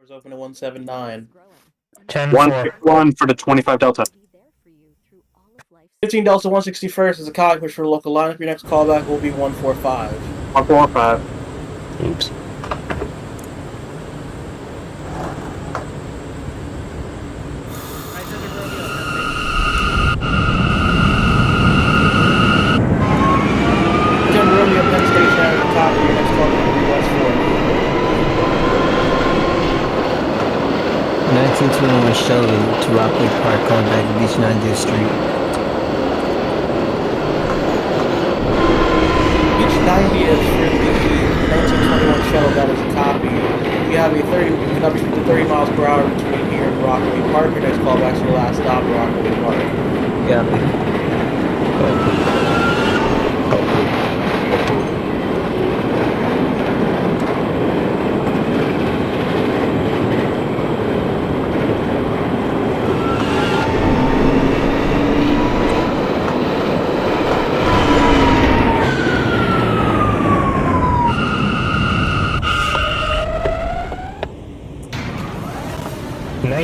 Doors open at 179. 10-4. 161 for the 25 Delta. 15 Delta 161st is a cog push for the local lineup. Your next callback will be 145. 145. Oops. Romeo Penn Station at the top. Your next callback will be West 1921 Shelby to Rockwood Park, calling back to Beach 90th Street. Beach 90th for the 1921 shuttle. That is a copy. We have a 30 miles per hour between here and Rockaway Park. Your next callback is your last stop, Rockaway Park. Yeah.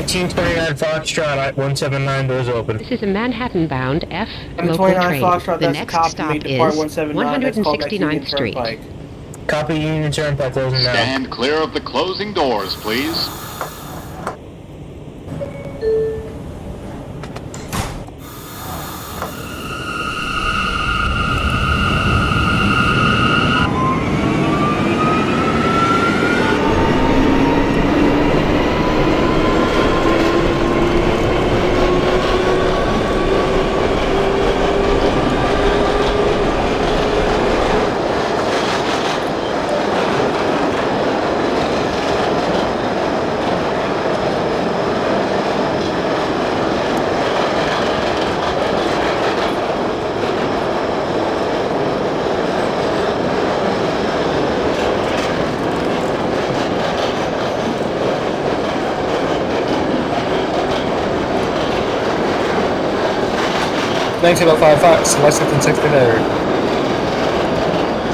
1929 Foxtrot at 179, doors open. This is a Manhattan-bound F local 29 train. Foxtrot, The that's next a copy. stop May depart is 179. That's called back to Union 169th Street. Turnpike. Copy Union Turnpike closing now. Stand clear of the closing doors, please. Fox, Lexington 63rd.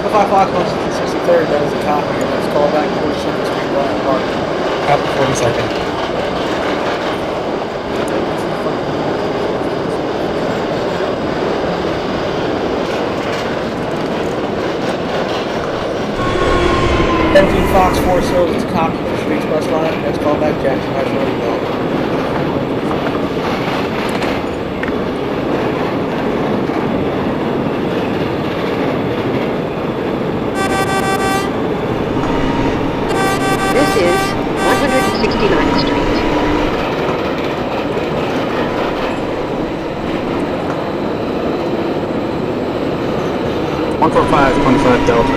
5 Fox 163rd, that is a copy. Your next callback, 42nd Street, Bryant Park. Copy 42nd. Fox 4 Hills, it's a copy for Street Express line. Next callback, Jackson Heights Road. This is 169th Street. One four five 25 Delta.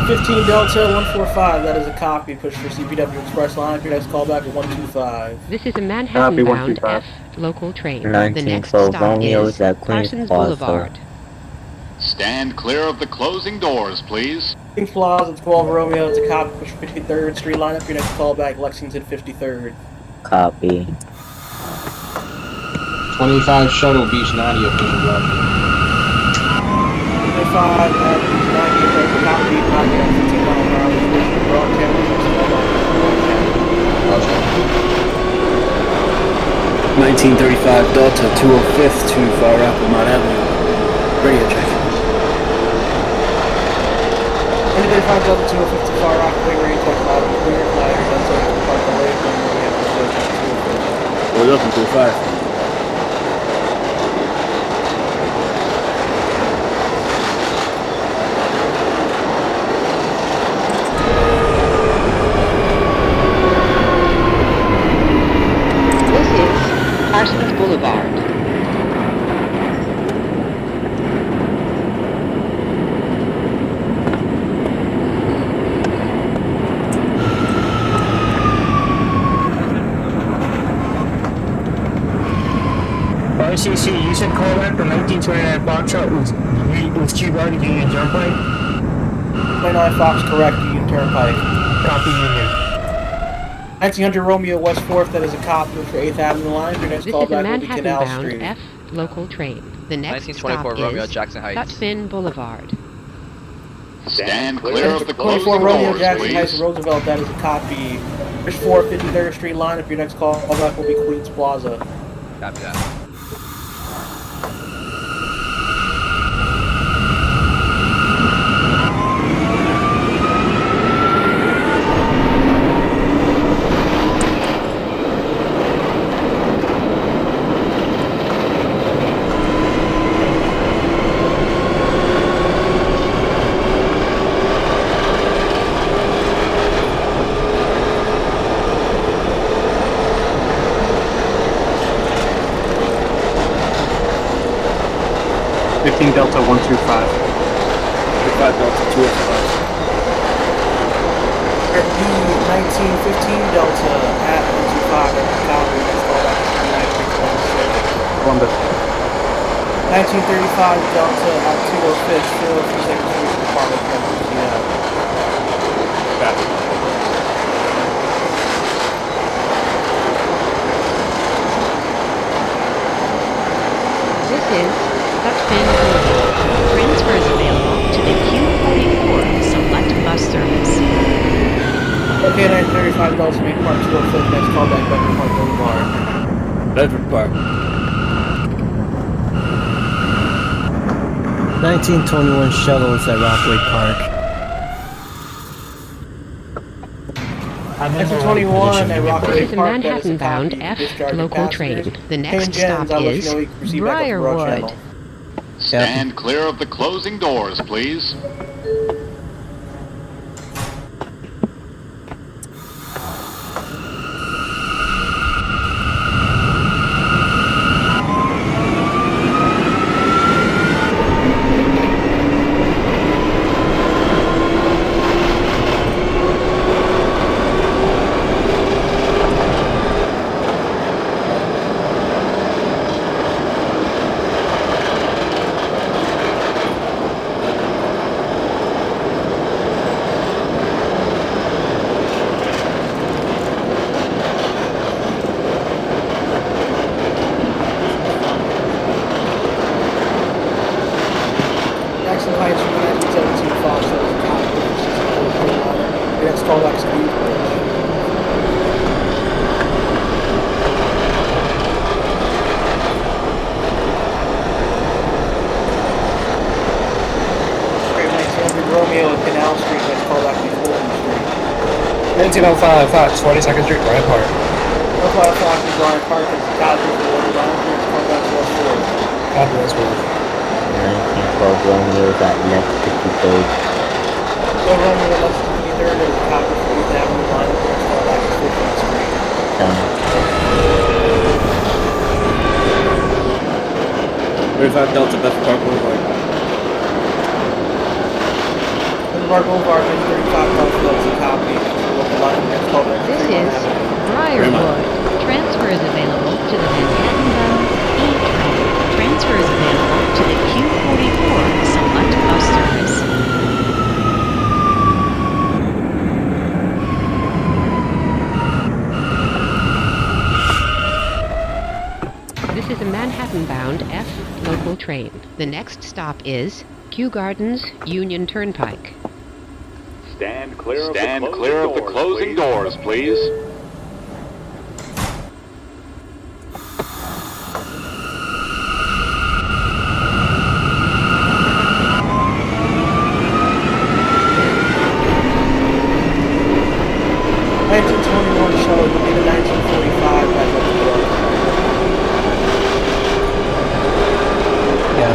15 Delta 145, that is a copy. Push for CPW Express line. Your next callback at 125. This is a Manhattan-bound F local train. The next 1912 stop Romeo is at Queens Parsons Plaza. Boulevard. Stand clear of the closing doors, please. Queens Plaza, 12 Romeo, it's a copy. Push for 53rd Street line. Your next callback, Lexington 53rd. Copy. 25 Shuttle Beach 90 official block. 25 at Beach 90, that's a copy. Knocking at 15 miles per hour. Push for Broad Channel. Next callback, Broad Channel. 1935 Delta 205th to Far Applemont Avenue. Radio check. 1935 Delta 205 to Far Rockaway, radio check loud and clear. Flyers, that's a park away from the episode 205. We're open 25. This is Parsons Boulevard. RCC, you said callback for 1929 Foxtrot was Chief Guard Union Turnpike? 29 Fox, correct, Union Turnpike. Copy Union. 1900 Romeo West 4th, that is a copy for 8th Avenue line. Your next This is a callback will be Canal Manhattan-bound Street. F local train. The next 1924 stop Romeo is Jackson Heights. Sutphin Boulevard. Stand clear of the 24 closing Romeo doors, Jackson Heights please. Roosevelt, that is a copy. Bridge 4, 53rd Street line. If your next call back will be Queens Plaza. Copy that. Delta 125. 35 Delta 205. The 1915 Delta at 125 at the copy. Next call back to 9326. Columbus. 1935 Delta at 205, still 2 seconds to reach the department. Copy. This is Hudson Boulevard. Transfers available to the Q44 Select Bus Service. Okay, 935 Delta, make part 205, next call back Bedford Boulevard. Bedford Park. 1921 shuttles at Rockaway Park. Exit 21 at Rockaway This is a Park, that is a Manhattan-bound copy. F Discharging local passengers. train. The next Ken Jens, stop I'll let you is know you can proceed back up the road Briarwood. channel. Stand clear of the closing doors, please. Jackson Heights, 1917 Fox, that is a copy. Your next call back is Queensbridge. Grade 1900 Romeo at Canal Street, next call back is Fulton Street. 1905 Fox, 42nd Street, Bryant Park. That's why Fox is Bryant Park, it's a copy for Water Line, next call back to West Shore. Copy as well. 1912 Romeo's at left 53rd. So Romeo at left 53rd, there's a copy for 8th Avenue line, next call back is 15th Street. Done. 35 Delta Bedford Park Boulevard. Boulevard Boulevard, 35 Delta, that's a copy. Local line, next call back This is is Briarwood. Transfer is available to the Manhattan-bound E train. Transfer is available to the Q44 Select Bus Service. This is a Manhattan-bound F local train. The next stop is Kew Gardens Union Turnpike. Stand clear of the closing doors, please. Shuttle, you'll be the 1945 back up to the road. Yeah.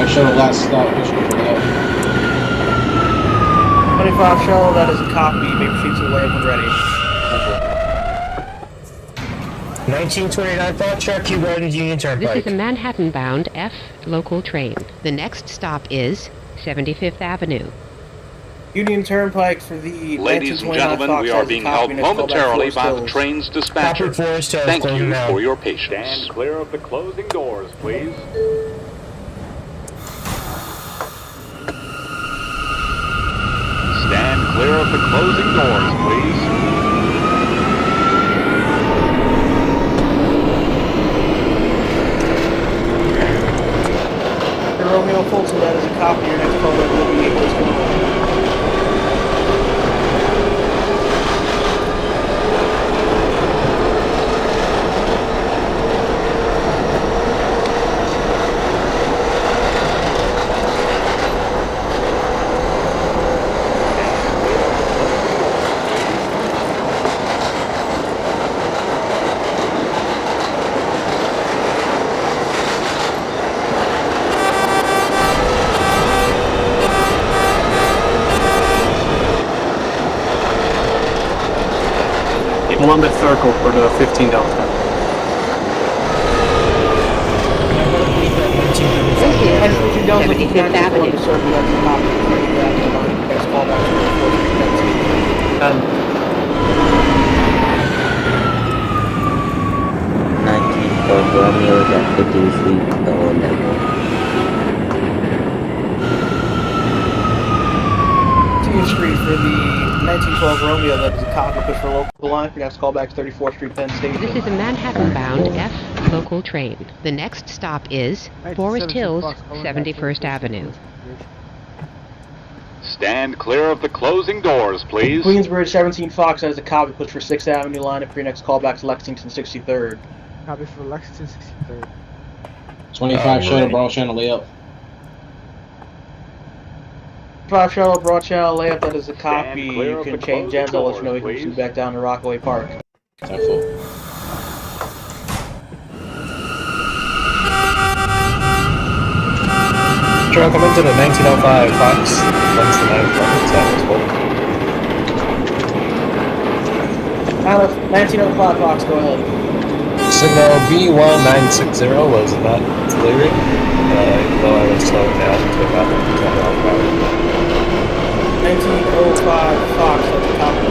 25 shuttle last stop, push me for that. 25 shuttle, that is a copy. May proceed to layup when ready. 1929 Foxtrot, Q Gardens, Union This is Turnpike. a Manhattan-bound F local train. The next stop is 75th Avenue. Union Turnpike for the Ladies and 1929 gentlemen, Fox we has are a being copy held and it's called back momentarily Forest by the Hills. train's dispatcher. Copy Forest Hills, Thank closing you now. for your patience. Stand clear of the closing doors, please. Stand clear of the closing doors, please. The Romeo Fulton, that is a copy. Your next callback will be Horse Hills. Columbus Circle for the 15 Delta. This is And if you don't look at 75th the Avenue. circle, that's a copy. Next callback to the 4th Street. And 1912 Romeo is at 50 Street, lower level. 10th Street for the 1912 Romeo, that is a copy. Push for local line. Your next callback to 34th Street, Penn Station. This is a Manhattan-bound F local train. The next stop is Forest Hills, 71st Avenue. Stand clear of the closing doors, please. Queensbridge 17 Fox, that is a copy. Push for 6th Avenue line. For your next callback to Lexington 63rd. Copy for Lexington 63rd. 25 shuttle, broad channel layup. 5 shuttle, broad channel layup, that is a copy. clear You of can the change closing ends. I'll let you know doors, you can please. shoot back down to Rockaway Park. Time full. Trail, come into the 1905 Fox. That's the 9 Fox. That was full. Aleph, 1905 Fox, go ahead. Signal B1960 was not clearing, even though I was slowing down to about 10 miles per hour. 1905 Fox, that's a copy.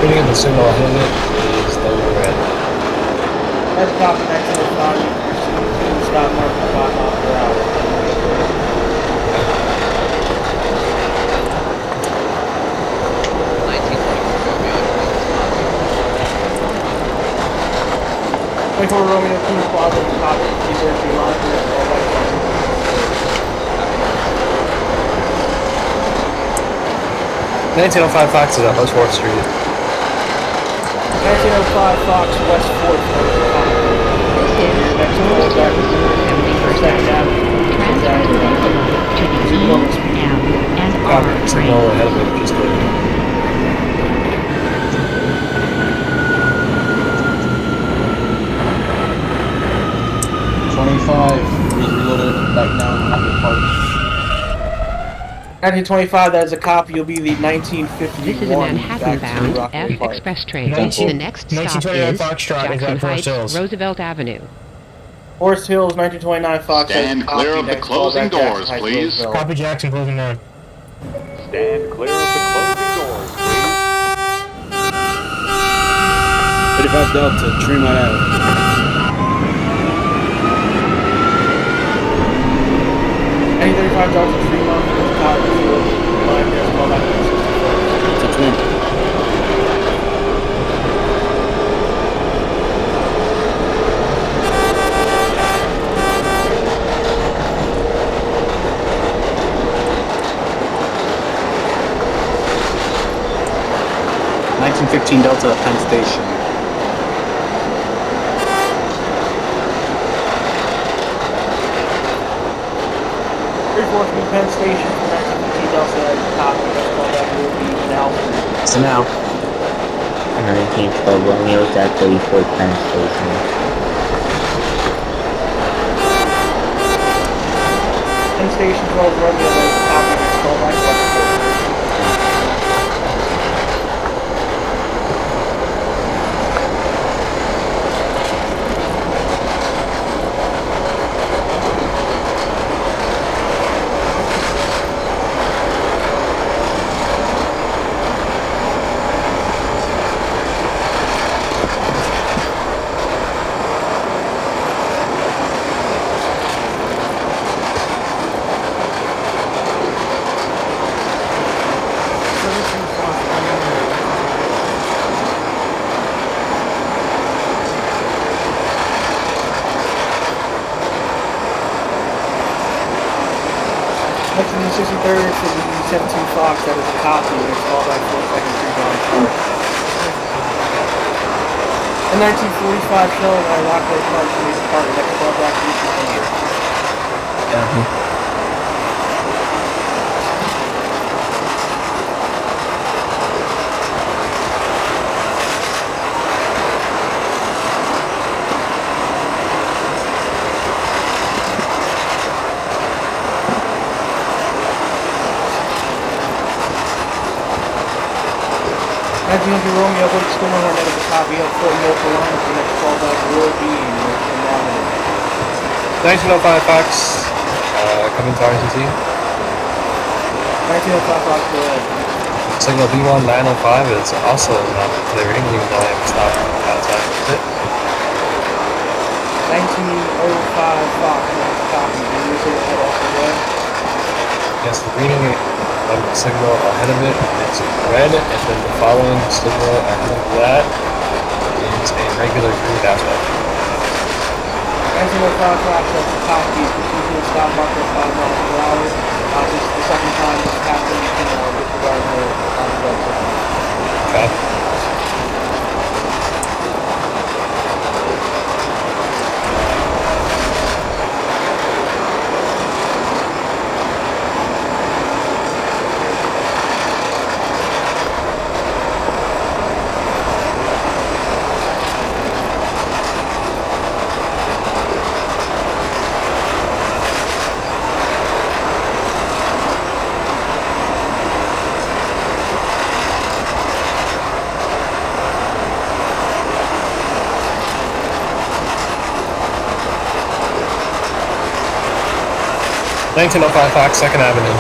Reading of the signal ahead is lower red. That's a copy. 1905. You proceed to stop mark for 5 miles per hour. For Romeo 2 Plaza, copy. These are 3 lines. All by 1905 Fox is at West 4th Street. 1905 Fox, West 4th. This is Forest Hills, 71st Avenue. Transfer is available to the E, M, and R Copy. Signal trains. ahead of it just cleared. Reloaded back down Rockaway Park. 1925, that is a copy. You'll be the 1951 This is a back to Manhattan-bound Rockaway F Park. express train. 19 The next stop 1929 is Foxtrot is Jackson at Forest Heights, Hills. Roosevelt Avenue. Forest Hills, 1929 Fox. Stand clear of the closing doors, please. Copy Jackson, closing now. Stand clear of the closing doors, please. 35 Delta, Tremont Avenue. 1935 Delta Fremont, there's a copy. Line there's called back to 64th. It's a twin. $1915 Delta, Penn Station. Penn Station from 1915 Delta at the top. That's called back will be now. So now, 1912 Romeo is at 34th Penn Station. Station 12 Romeo, that is a copy. Next callback, West 4. Next to the 63rd for the 17 Fox, that is a copy. Next callback, 4-second, 3 John 4. The 1945 show at Rockaway Park, Police Department. Next callback, 3 Copy. As you know, Romeo, what is going on? That is a copy of Fort North Carolina. The next callback will be North Carolina. 1905 Fox, coming to RTC. 1905 Fox, go ahead. Signal B1 905 is also not clearing, even though I have stopped outside of it. 1905 Fox, that's a copy. Can you say that also red? Yes, the reading signal ahead of it is red, and then the following signal ahead of that is a regular green aspect. 1905 Fox, that's a copy. Proceed to a stop marker 5 miles per hour. This is the second time this happened. You can disregard the website. Okay. Nineteen oh five Fox, 2nd Avenue.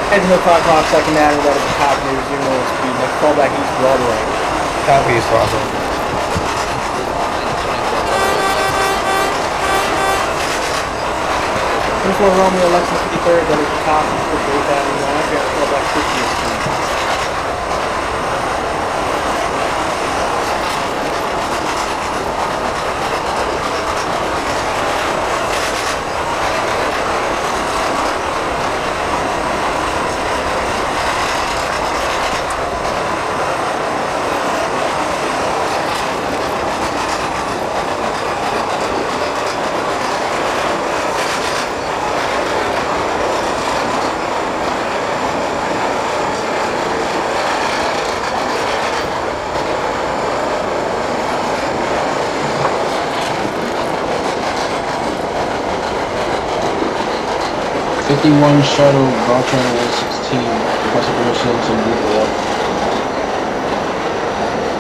1905 Fox, 2nd Avenue, that is a copy. There's 0 speed. Next callback, East Broadway. Copy is Bravo. Fort Romeo, Lexington 53rd, that is a copy for 8th Avenue. Next callback, 50th Street. '51 shuttle, Beltran 116, possible to move up.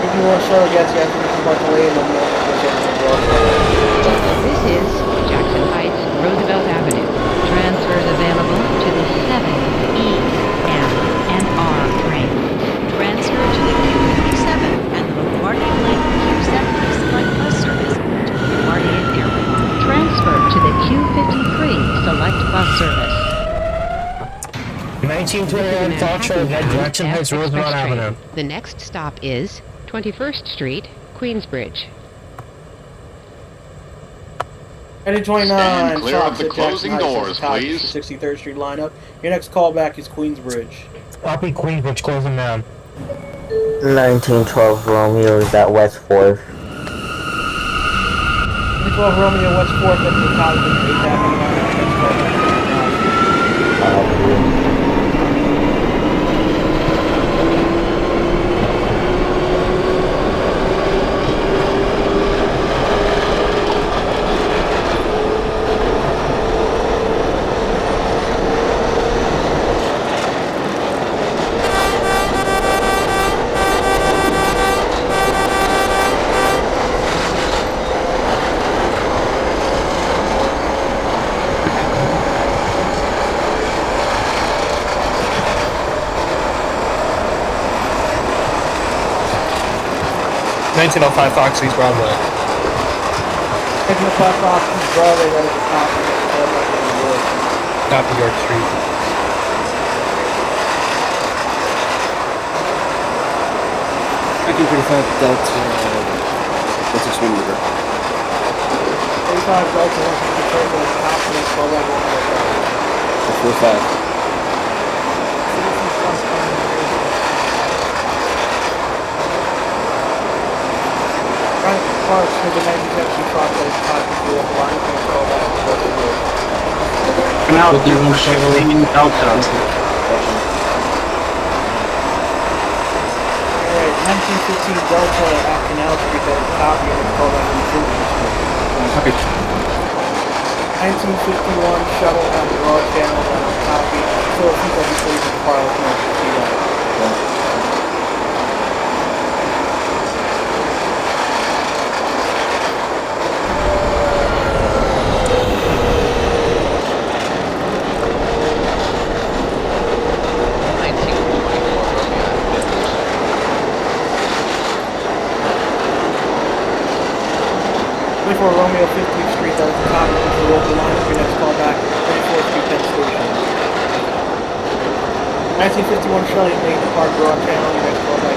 51 shuttle gets you after you about the lane and This is Jackson Heights, Roosevelt Avenue. Transfers available to the 7, E, M, and R trains. Transfer to the Q57 and the LaGuardia Link Q70 Select Bus Service to LaGuardia Airport. Transfer to the Q53 Select Bus Service. 1929 Fox Road, head Jackson Heights, Roosevelt Avenue. The next stop is 21st Street, Queensbridge. 29 Stand clear of Fox the at closing Jackson Heights, doors, that's a copy. please. 63rd Street lineup. Your next callback is Queensbridge. Copy Queensbridge, closing down. 1912 Romeo is at West 4th. 12 Romeo, West 4th, that's the copy. 8th Avenue lineup. Next callback. 1905 Fox East Broadway. 1905 Fox East Broadway, that is a copy. Call back to New York. Copy York Street. 1935 Delta. What's this one number? 35 Delta, 153, that is a copy. Call back to New York. 45. Right, parts for the 1970 truck that is copy for the line. Call back to New York. Canal 216 Delta. Alright, 1915 Delta at Canal Street, that is a copy, and it's called back to New York. Okay. 1951 shuttle at the Broad Channel, that is a copy. So if you can see the pilot, you can see that. For Romeo 50th Street, that is the top of the local line. Your next call back, 34th Street, Penn Station. 1951 Shelley Lane Park Broad Channel. Your next call back,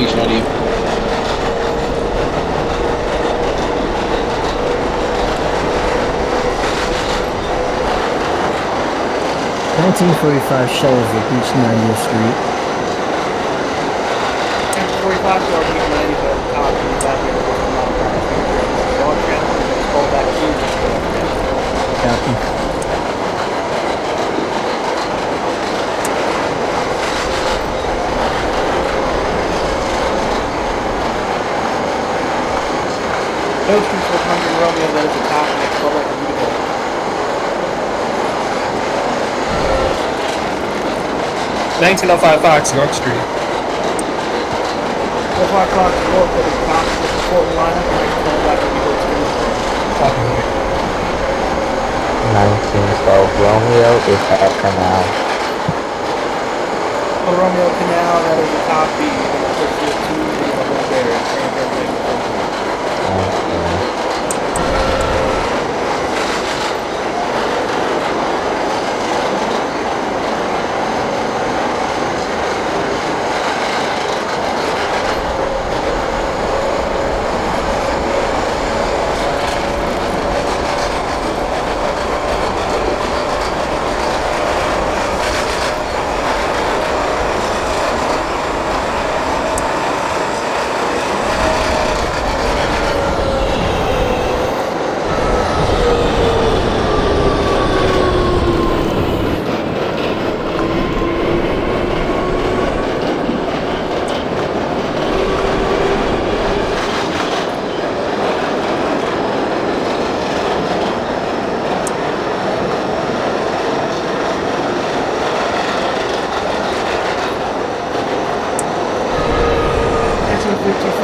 Beach audio. Shuttles at Beach 90th Street. 45 to our Beach 90th at the top of the back here. Broad Channel. Your next call back, Copy. No Street 400 Romeo, that is the top of the next call back, Utica. 1905 Fox York Street. 4 o'clock York, that is the top of the Fort line. Your next call back, Utica. Copy York. 1912 Romeo is at Canal. The Romeo Canal, that is a copy. Push it to the other there.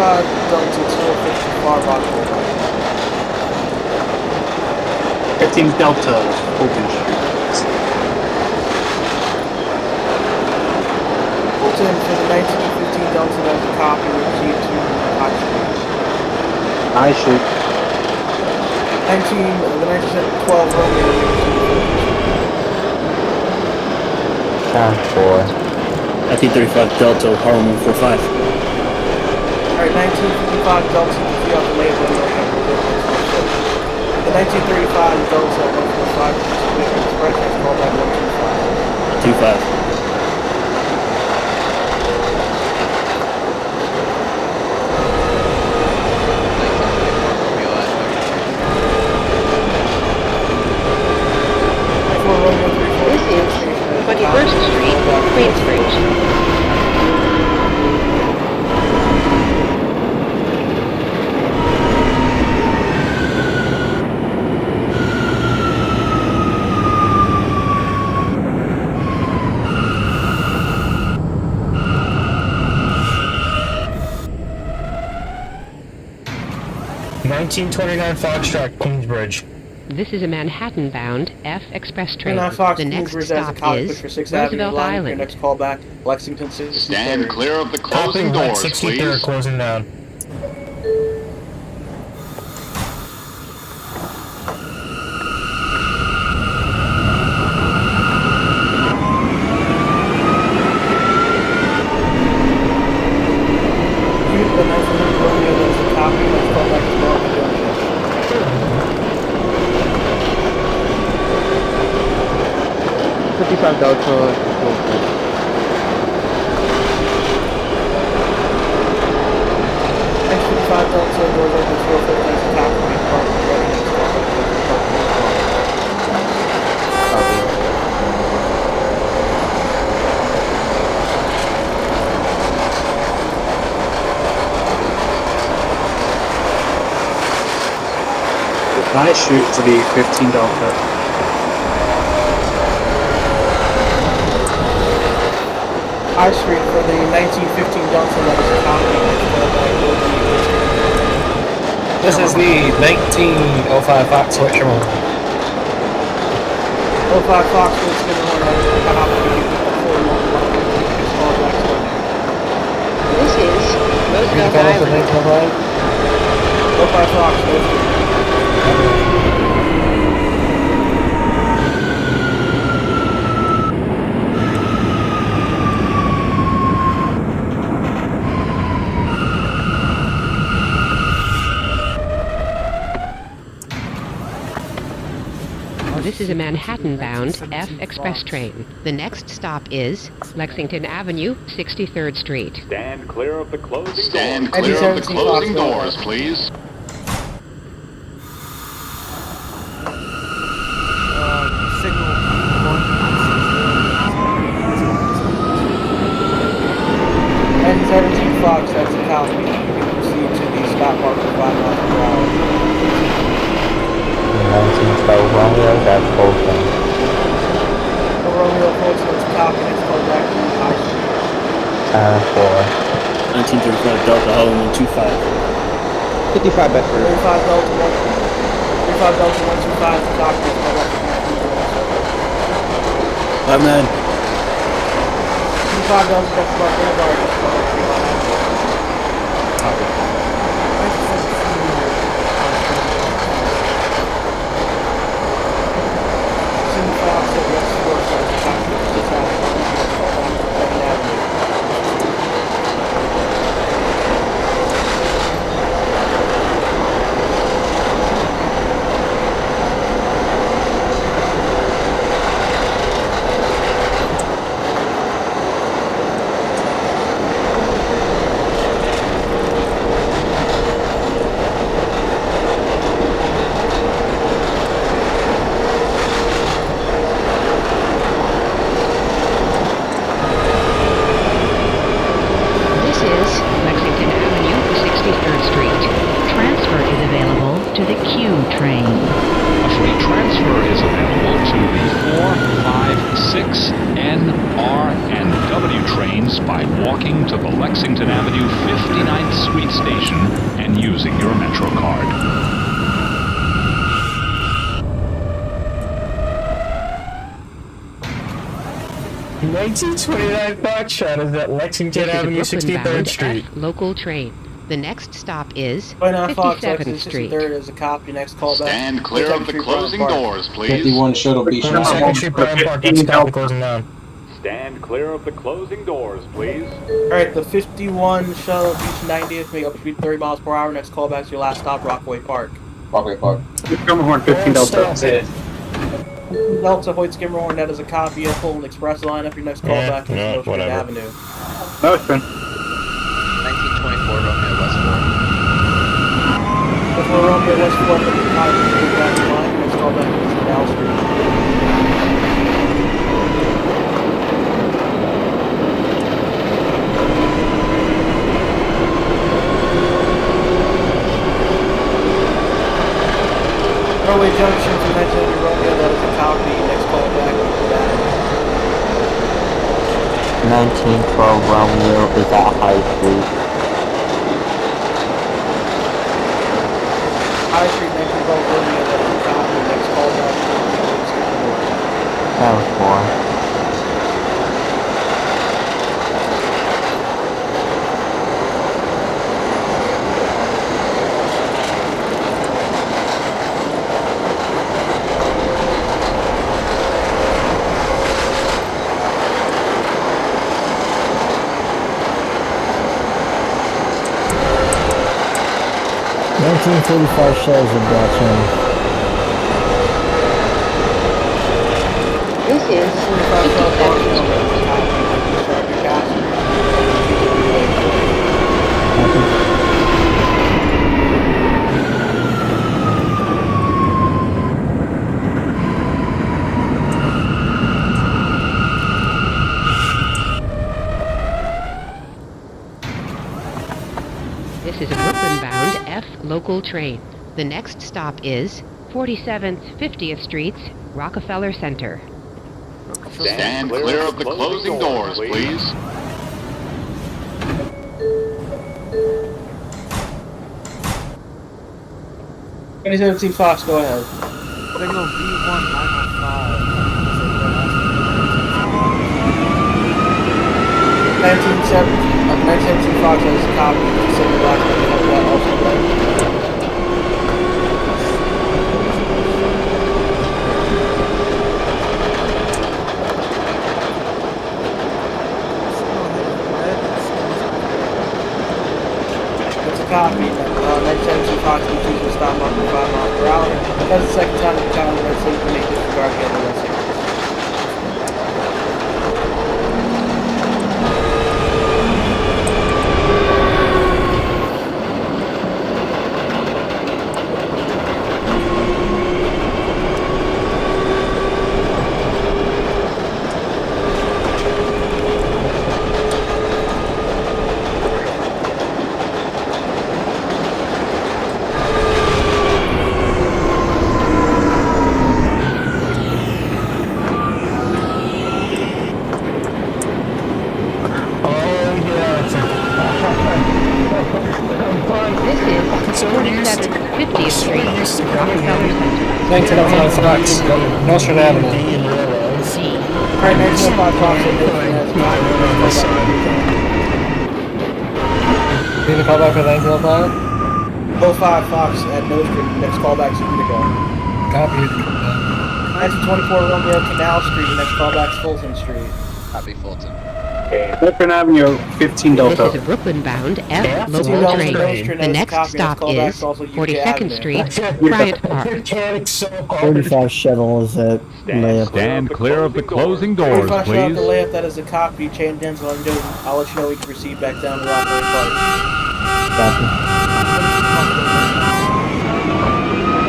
Delta 255 Rockville. 15 Delta, Fulton Street. Fulton for the 1915 Delta, that is a copy received to High Street. High Street. The 1912 Romeo. 1935 Delta, Harlem 145. Alright, 1955 Delta, you see off the label. The 1935 Delta 145 Express has called back 125. 25. This is 21st Street, Queensbridge. $19.29 Foxtrot, Queensbridge. This is a Manhattan-bound F Express train. And Fox The next Queensbridge has a stop copy is for 6th Avenue Roosevelt line. Your Island. next call back, Lexington City. Stand clear of the Copy, closing doors, 63rd, please. closing down. 55 Delta 205. X55 Delta, doors open 205, that's a copy. Parking ready next callback. Copy. High Street for the 15 Delta. High Street for the 1915 Delta, that is a copy. Next callback will be This is the 1905 Fox Switch room. 05 Fox, it's going to want to copy. Next callback. This is You Roosevelt call us the Island. 1905? 05 Fox, goes This is a Manhattan-bound F Express train. The next stop is Lexington Avenue, 63rd Street. Stand clear of the closing doors. Stand clear of the closing doors, please. Signal 1. And 17 Fox, that's a copy. You can proceed to the stop mark for 5 miles per hour. 1912 Romeo, that's open. The Romeo Colts, that's a copy. Next call back to High Street. 1935 Delta Hollow 125. 55 Bedford. 35 Delta 125, that's a copy. Next call back to 5-9. 25 Delta, that's Lefferts Boulevard. Next call back to 3 miles. By walking to the Lexington Avenue 59th Street station and using your Metro card. The 1929 Foxtrot is at Lexington Avenue, 63rd Street. Local train. The next stop is 29 Fox, 57th Street. 63rd is a copy. Next call back. Stand clear of the closing doors, please. 51 Shuttle Beach. 22nd Street, Bryant Park, that's a copy closing down. Stand clear of the closing doors, please. Alright, the 51 Shuttle Beach 90th, make up speed 30 miles per hour. Next call back to your last stop, Rockaway Park. Rockaway Park. Skimmerhorn 15 Delta. Delta Hoyt Skimmerhorn, that is a copy of Fulton Express line. Up your next call back to North Street Avenue. No, it's been 1924 Romeo West 4. Before Romeo West 4, up your copy to the back line. Next call back to Canal Street. Railway Junction to 1900 Romeo, that is a copy. Next call back to that. 1912 Romeo is at High Street. High Street, 1912 Romeo, that is a copy. Next call back to 10-4. 1945 shells of Dutch. This is 45 Shuttle Box 57th Shuttle, that is a Street. copy. Start your passengers. This is a Brooklyn-bound F local train. The next stop is 47th 50th Street, Rockefeller Center. Stand clear of the closing doors, please. Any 17 Fox, go ahead. Signal V1905. 1917 Fox has a copy. Signal last name has that also right. It's a copy. 1917 Fox continues to stop on 5 miles per hour. That's the second time the town red so you can make disregard the other red signals. This is 47th 50th Street, Rockefeller Center. 1905 Fox, Nostrand Avenue. Alright, 1905 Fox and Need a call back for 1905? 05 Fox at Nose Street. Next callback is Utica. Copy. 1924 Romeo Canal Street. Next callback is Fulton Street. Copy Fulton. Lefferts Avenue, 15 This Delta. is a Brooklyn-bound F local Delta train. Nostrand The has a next copy. stop Next callback is is also Utica 42nd Avenue. Street, Bryant Park. 45 shuttle is at layup. Stand clear of the closing doors, 45 shot the please. layup, that is a copy. Chain Denzel and Newton. I'll let you know we can proceed back down to Rockaway Park. Copy.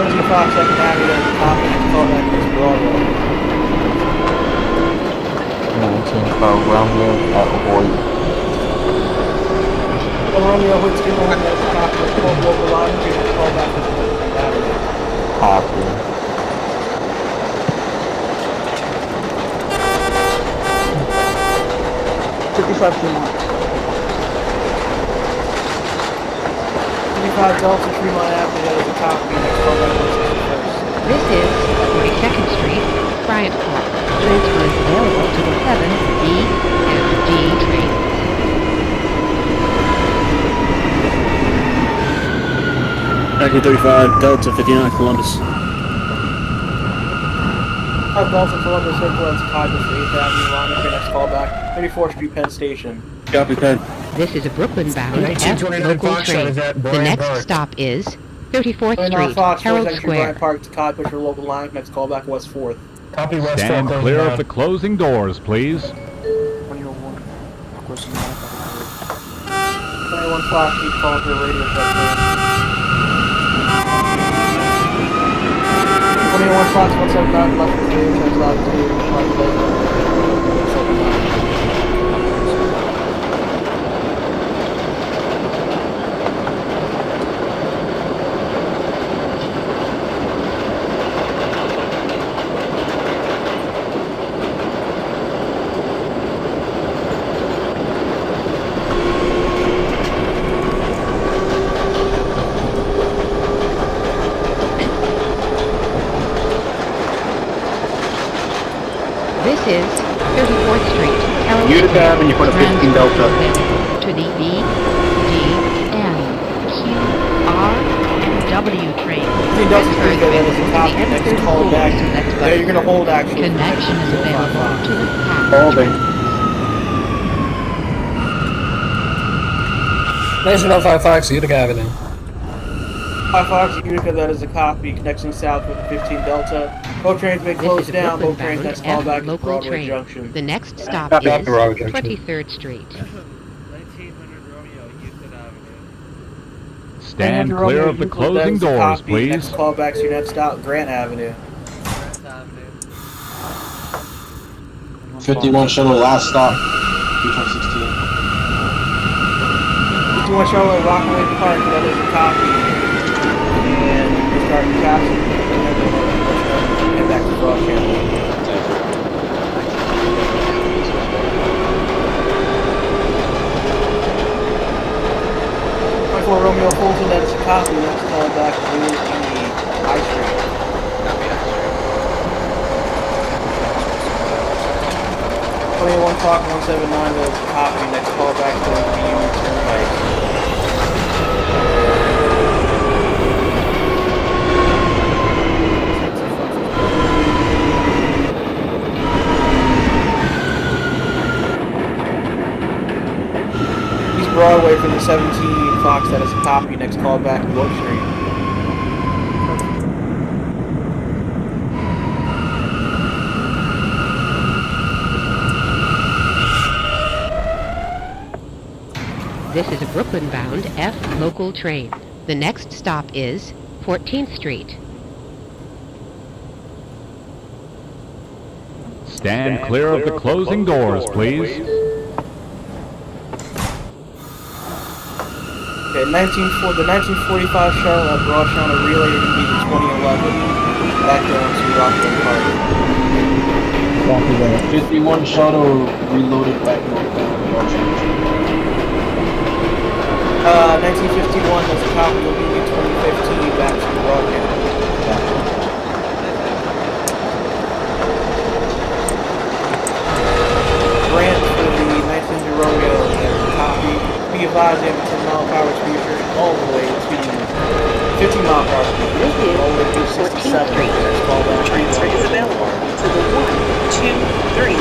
25 Second Avenue, that's a copy. Next callback is Broadway. 19 Romeo at Hawaii. Romeo Hood Skin Line, that's a copy. Next local line, next callback is Second Avenue. Copy. Delta Tremont Avenue, that is a copy. Next callback is 61st. This is 42nd Street, Bryant Park. Transfer is available to the 7, B, and D trains. 1935 Delta 59 Columbus. Delta Columbus Circle, that's a copy for 8th Avenue line. Okay, next callback. 34th Street, Penn Station. Copy, Penn. This is a Brooklyn-bound F 1929 local Fox train. is at The Bryant next Park. stop is 34th 29 Street, Fox, Herald Entry Bryant Square. Park to copy for local line. Next callback West 4th. Copy West Stand Fork, clear closing of the closing doors, please. 21 Fox, keep calling for radio check. 21 Fox, 179 left for radio checks out to Park Lake. 179. This is 34th Street, Herald Utica Square. Avenue for the 15 Delta. To the B, D, N, Q, R, and W trains. It doesn't Transfer is think that is a available copy. to the Next M34 call back. next Yeah, you're gonna hold actually. Connection is available to the PATH. Holding. 1905 Fox, Utica Avenue. 5 Fox Utica, that is a copy. Connecting south with the 15 Delta. Both trains may This close is a down. Brooklyn Both trains bound next call F back to local Broadway train. Junction. The next stop Copy, is Broadway Junction. 23rd Street. 1900 Romeo, Euclid Avenue. Stand 900 clear Romeo of the Euclid, that closing is a doors, copy. please. Next call back to your next stop, Grant Avenue. Grant Avenue. 51 shuttle, last stop. 216. 51 Charlotte, Rockaway Park, that is a copy. And we start the caption. And back to Broad Channel. For Romeo Fulton, that is a copy. Next call back to the High Street. Copy that, sir. 21 Clock 179, that is a copy. Next call back to the Union Turnpike. East Broadway for the 17 Fox, that is a copy. Next call back to York Street. This is a Brooklyn-bound F local train. The next stop is 14th Street. Stand clear of the closing doors, please. Okay, the 1945 Charlotte Broad Channel relay is going to be the 2011. Back down to Rockland Park. 51 shuttle reloaded back northbound. Broad Channel. 1951, that's a copy. Will be the 2015 back to Broad Channel. Grant for the 1900 Romeo, that's a copy. Be advised, you have a 10-mile-per-hour speed restriction all the way to 15-mile-per-hour speed restriction all the way to 67. That's called that. Transfer is available to the 1, 2, 3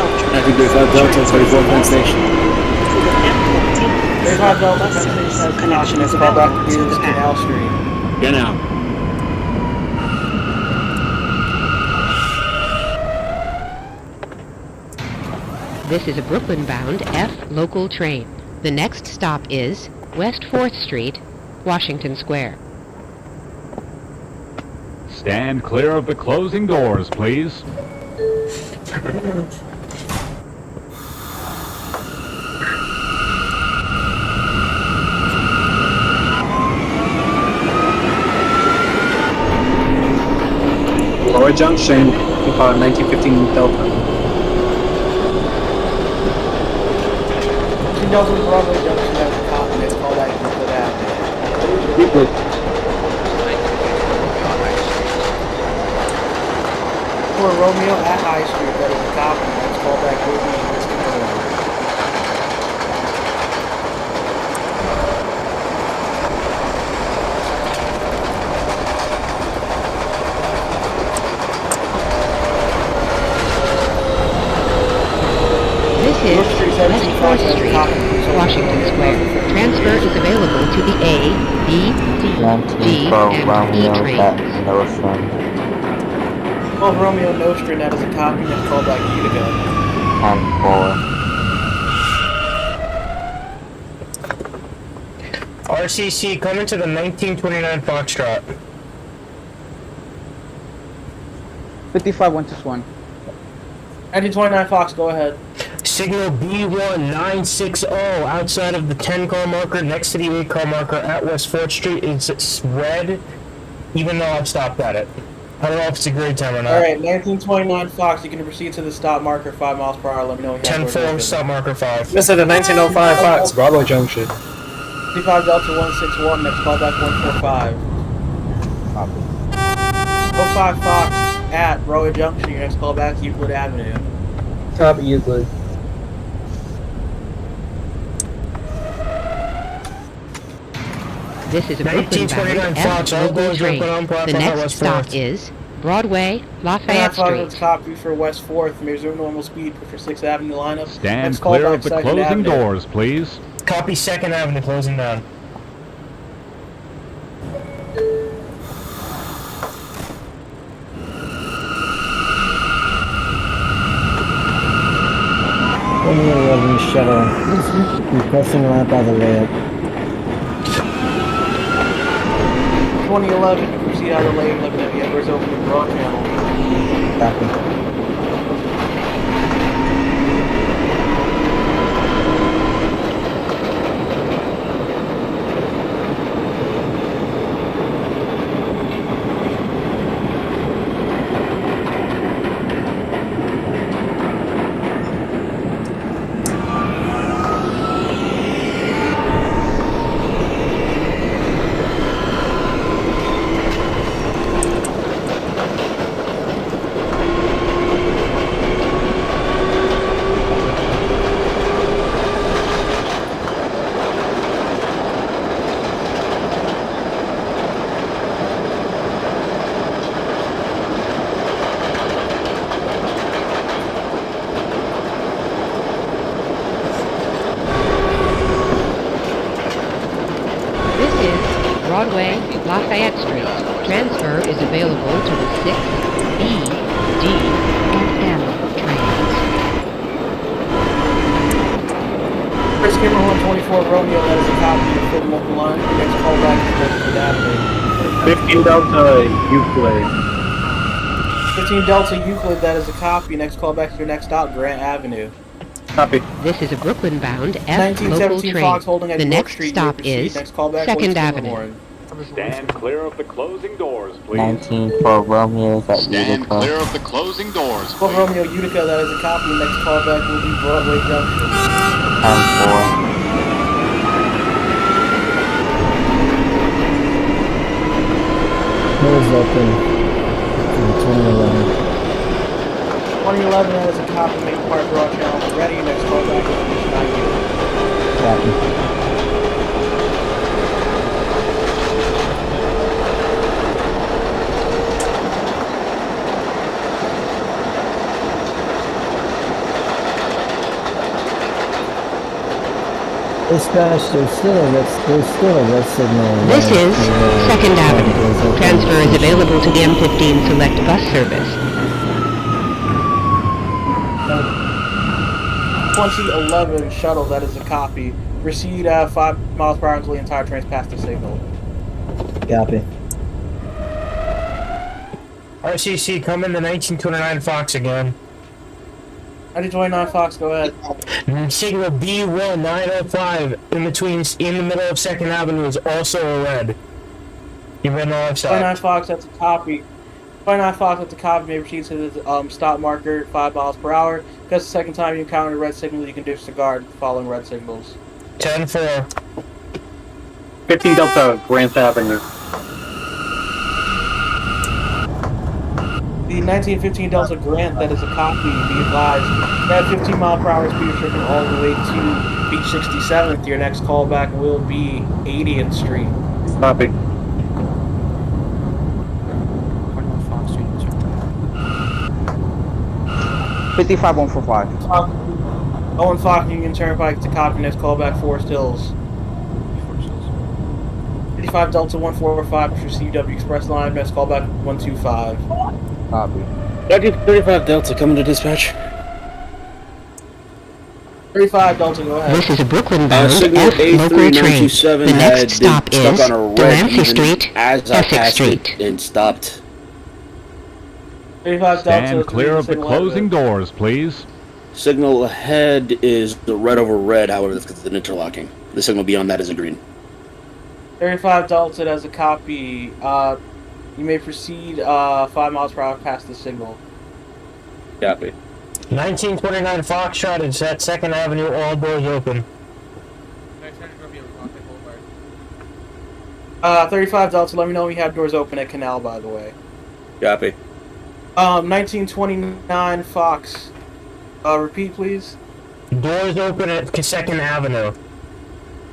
L train. 935 Delta, 34 Penn Station. To the M14 35 Delta buses. Penn Station has a Connection copy. is That's called back available to to the Canal Street. Get out. This is a Brooklyn-bound F local train. The next stop is West 4th Street, Washington Square. Stand clear of the closing doors, please. Lower Junction, 1915 Delta. 2 Delta Broadway Junction has a copy. That's called that Euclid Avenue. Euclid. 1950 Romeo at High Street. For Romeo at High Street, that is a copy. That's called back to the This is West 4th Street, Washington Square. Transfer is available to the A, B, C, G, and E trains. Well, Romeo Nostra, that is a copy. That's called back Utica. 10-4. RCC, coming to the 1929 Foxtrot. 55 161. 1929 Fox, go ahead. Signal B1960 outside of the 10-car marker next to the 8-car marker at West 4th Street. It's red, even though I've stopped at it. I don't know if it's a grade time or not. Alright, 1929 Fox, you can proceed to the stop marker 5 miles per hour. Let me know when you have 10-4, stop marker 5. This is the 1905 Fox, Broadway Junction. 55 Delta 161, next call back 145. 05 Fox at Broadway Junction, your next call back Euclid Avenue. Copy Euclid. This is a Brooklyn-bound F local train. The next stop is Broadway, Lafayette Street. Street. Copy for West 4th, resume normal speed for 6th Avenue lineup. Stand Next call clear back of the 2nd closing Avenue. doors, please. Copy 2nd Avenue, closing down. 2011 shuttle. Requesting ramp by the layup. 2011, you proceed out of the lane, looking at the doors open to broad channel. Copy. Broadway, Lafayette Street. Transfer is available to the 6, B, D, and M trains. Chris Kimmer 124 Romeo, that is a copy of the local line. Your next call back is Bedford Avenue. 15 Delta Euclid. 15 Delta Euclid, that is a copy. Next call back to your next stop, Grant Avenue. Copy. This is a Brooklyn-bound F local 1917 Fox train. holding at The York next Street. stop Proceed. is Next call back, 2nd Winston Avenue. Warren. Stand clear of the closing doors, please. 19 for Romeo is at Stand Utica. clear of the closing doors, For please. Romeo Utica, that is a copy. Next call back will be Broadway Junction. 10-4. Doors open. 2011. 2011, that is a copy. Main Park Broad Channel ready. Next call back will be 90. Copy. Dispatch, there's still a red signal. This is 2nd Avenue. Transfer is available to the M15 Select Bus Service. 2011 shuttle, that is a copy. Proceed 5 miles per hour until the entire train's past the signal. Copy. RCC, come in the 1929 Fox again. 1929 Fox, go ahead. Signal B1905 in the middle of 2nd Avenue is also a red. You've been on the left 29 side. Fox, that's a copy. 29 Fox, that's a copy. May proceed to the stop marker 5 miles per hour. Because the second time you encounter a red signal, you can disregard following red signals. 10-4. 15 Delta Grant Avenue. The 1915 Delta Grant, that is a copy. Be advised. That 15 mile per hour speed restriction all the way to Beach 67th. Your next callback will be 80th Street. Copy. 21 Fox Street. 55 145. Owen Fox, Union Turnpike to copy. Next callback, Forest Hills. 55 Delta 145, which received W Express Line. Next callback 125. Copy. 35 Delta, coming to dispatch. 35 Delta, go ahead. This is a Brooklyn-bound Signal F local train. A3927 The had next stop been is stuck on a red Delancey even Street, as I Essex passed Street. it and stopped. 35 Delta. Stand clear of the signal closing ahead. doors, please. Signal ahead is the red over red, however, that's because of the interlocking. The signal beyond that is a green. 35 Delta, as a copy. You may proceed 5 miles per hour past the signal. Copy. 1929 Foxtrot is at 2nd Avenue, all doors open. 35 Delta, let me know when you have doors open at Canal, by the way. Copy. 1929 Fox. Repeat, please. Doors open at 2nd Avenue.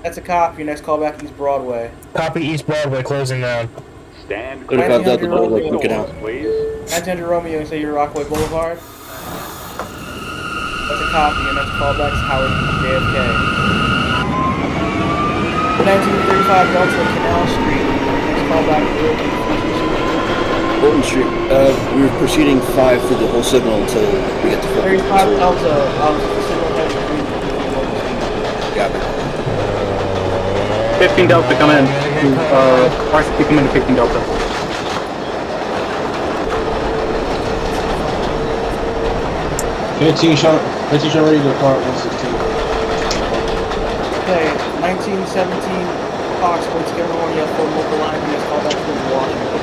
That's a copy. Next callback, East Broadway. Copy East Broadway closing down. Stand 35 Delta Romeo. Broadway, from Canal. please. 1900 Romeo, you say you're Rockaway Boulevard? That's a copy. Your next callback is Howard JFK. 1935 Delta, Canal Street. Next callback will be Fulton Street. We were proceeding 5 through the whole signal until we get to Fulton. 35 Delta, signal heading Copy. 15 Delta come in. RCP come in to 15 Delta. Fifteen shot ready to depart 116. Okay, 1917 Fox, once again, Romeo for local line, has called back to Washington.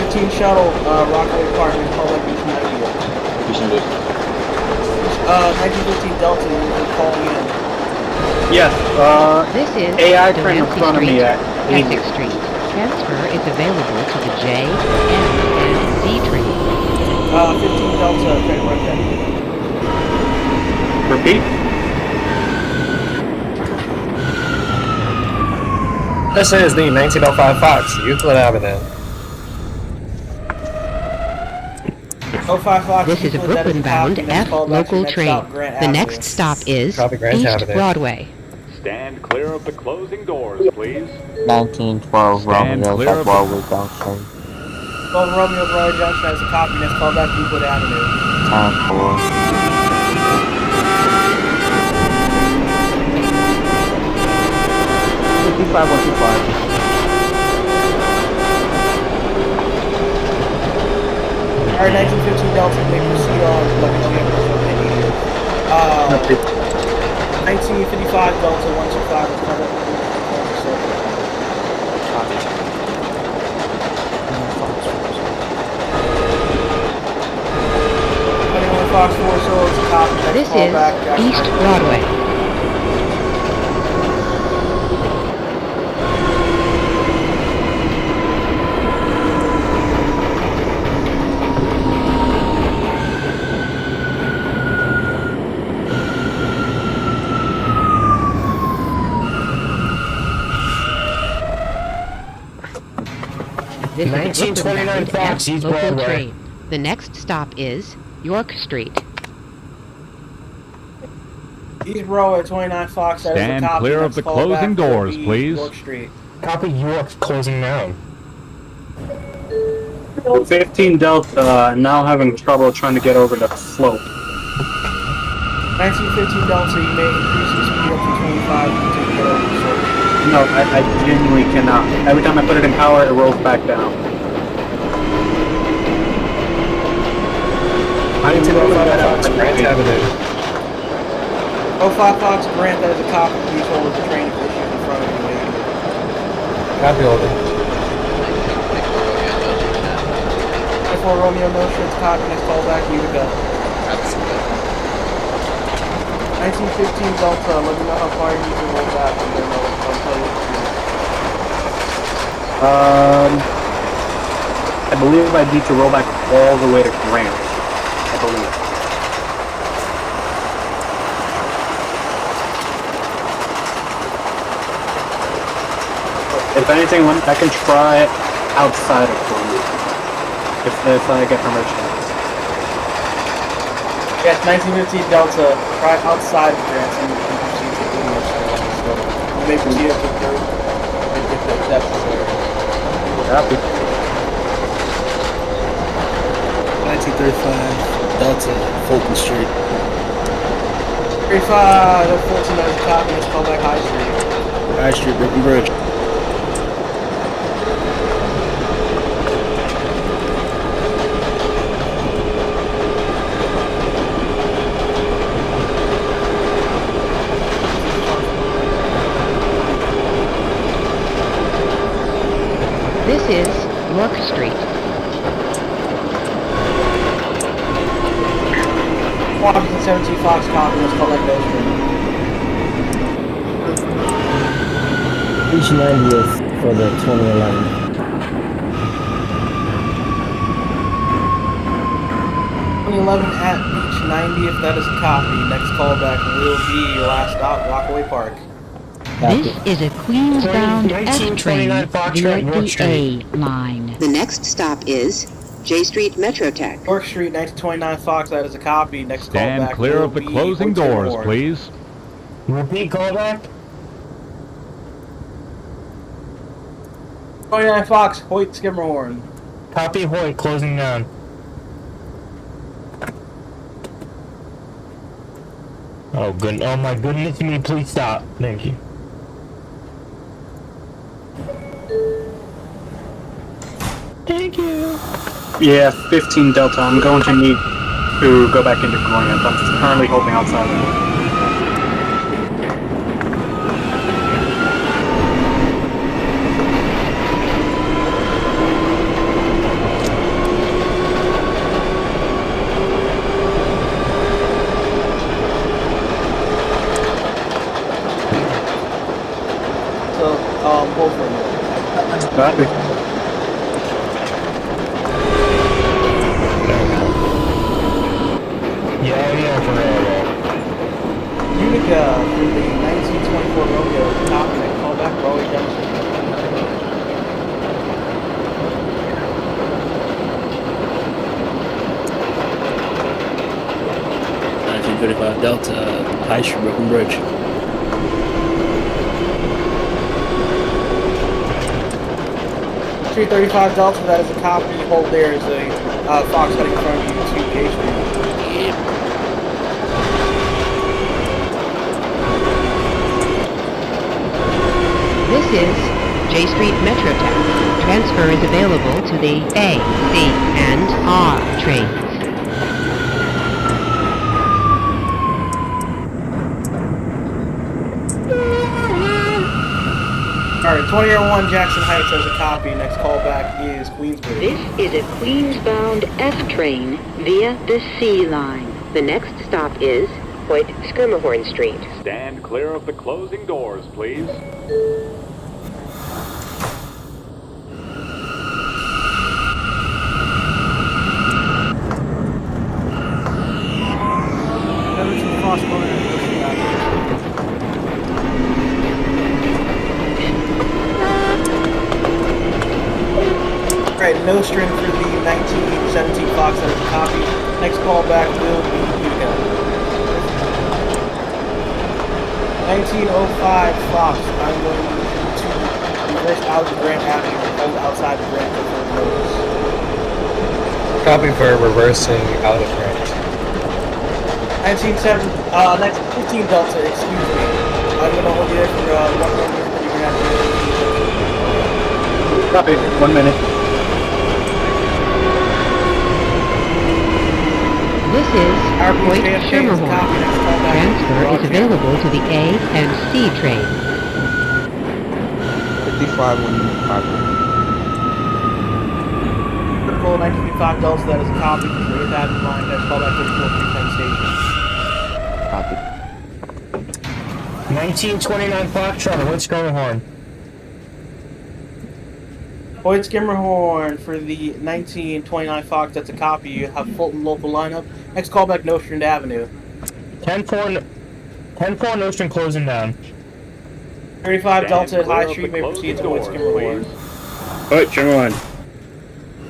15 Shuttle, Rockaway Park, has called back Beach 90. 1915 Delta, you're calling in. Yes, This is AI train in Delancey front of me Street, at Essex Street. Transfer is available to the J, M, and Z train. 15 Delta, train right there. Repeat. This is the 1905 Fox, Euclid Avenue. 05 Fox, This is a Euclid, that Brooklyn bound copy, next F call back to local next train. stop, Grant The Avenue. next stop is Copy, Grant East Avenue. Broadway. Stand clear of the closing doors, please. 1912 Stand Romeo clear at of Broadway Junction. 12 Romeo Broadway Junction has a copy, next call back to Euclid Avenue. Time for 55125. Alright, 1915 Delta, may proceed on, let me know if you have any 1955 Delta, 125 is coming. Fox 4, so it's a copy. Next This call is back, Jackson. East Broadway. This is a 1929 Brooklyn-bound Fox, F East local Broadway. train. The next stop is York Street. East Broadway, 29 Fox, that is a Stand copy. clear Next of the call closing back will doors, be please. York Street. Copy York closing down. 15 Delta, now having trouble trying to get over the slope. 1915 Delta, you may increase the speed up to 25 to get over the slope. No, I genuinely cannot. Every time I put it in power, it rolls back down. 1905 Grant Avenue. 05 Fox, Grant, that is a copy. Please hold the train issues in front of you. Copy order. 24 Romeo, no shirts, copy. Next call back, Utica. 1915 Delta, let me know how far you need to roll back, and then I'll tell you. I believe I need to roll back all the way to Grant. I believe. If anything, I can try outside of Grant. If I get permission. Yes, 1915 Delta, try outside of Grant, and you can proceed to English. So, you may proceed up to third, and get the depth there. Copy. 1935 Delta, Fulton Street. 35, 14 as a copy, let's call back High Street. High Street, Brooklyn Bridge. This is York Street. Washington 17 Fox copy, let's call back Mill Street. Each 90th for the 2011. 2011 at Beach 90th, that is a copy. Next callback will be last stop, Rockaway Park. This is a Queens-bound F train 1929 Fox via train, York the Street. A line. The next stop is J Street Metrotech. York Street, 1929 Fox, that is a copy. Next Stand callback clear will of the be closing Hoyt doors, Ward. please. Repeat callback. 29 Fox, Hoyt Skimmerhorn. Copy Hoyt closing down. Oh, good. Oh, my goodness me, please stop. Thank you. Thank you. Yeah, 15 Delta. I'm going to need to go back into Grant. I'm currently holding outside of it. So, hold for a minute. Copy. Yeah, for real. Unica for the 1924 Romeo, copy that callback, Raleigh Junction. 1935 Delta, High Street, Brooklyn Bridge. Street 35 Delta, that is a copy. Hold there is a Fox heading in front of you to K Street. This is J Street Metro Town. Transfer is available to the A, C, and R trains. Alright, 2001 Jackson Heights has a copy. Next callback is Queensbridge. This is a Queens-bound F train via the C line. The next stop is Hoyt Schermerhorn Street. Stand clear of the closing doors, please. Everton Cross Corner. Alright, no string for the 1917 Fox that is a copy. Next callback will be Utica. 1905 Fox, I'm going to reverse out of Grant Avenue and hold outside of Grant for notice. Copy for reversing out of Grant. 1915 Delta, excuse me. I'm going to hold you there for 1 minute. You're going to have to... Copy. 1 minute. This is Hoyt Schermerhorn. Transfer is available to the A and C train. 55 when you copy. Critical 1955 Delta, that is a copy. Raise that in mind. Next callback to 310 station. Copy. 1929 Foxtrot, Hoyt Schermerhorn. Hoyt Schermerhorn for the 1929 Fox, that's a copy. You have Fulton local lineup. Next callback, Nostrand Avenue. 10-4 Nostrand closing down. 35 Delta at High Street may proceed to Hoyt Schermerhorn. Hoyt Schermerhorn.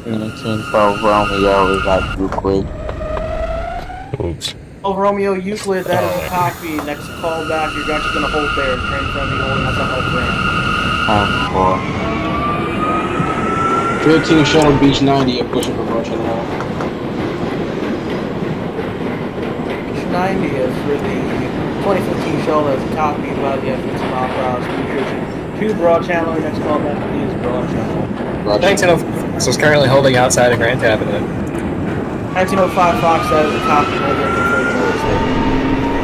1912 Romeo is at Euclid. Oops. Over Romeo Euclid, that is a copy. Next callback, you're actually going to hold there. Train from the holding outside of Grant. 15 Shuttle Beach 90, you're pushing for Rochelle now. Beach 90 is for the 2015 shuttle as a copy by the F-15 mile per hour speed restriction. 2 broad channel, your next callback is broad channel. 1905 is currently holding outside of Grant Avenue. 1905 Fox, that is a copy. Hold there for further notice.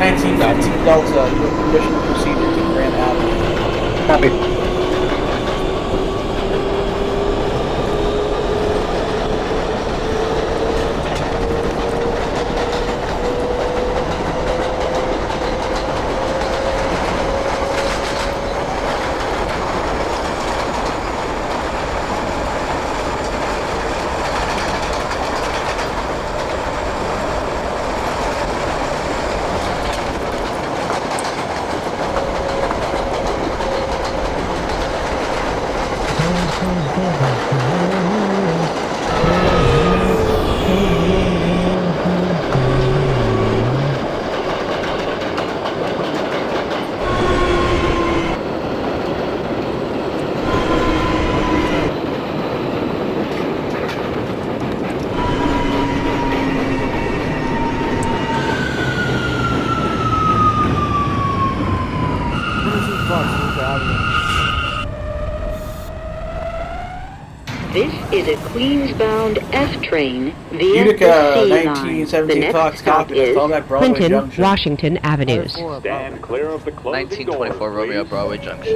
1915 Delta, with permission to proceed into Grand Avenue. Copy. Queens-bound F train via Utica, the C line. 1917 The next Fox stop copy. Let's is call back Broadway Clinton, Junction. Washington Avenues. Stand clear of the closing 1924 Romeo Broadway Junction.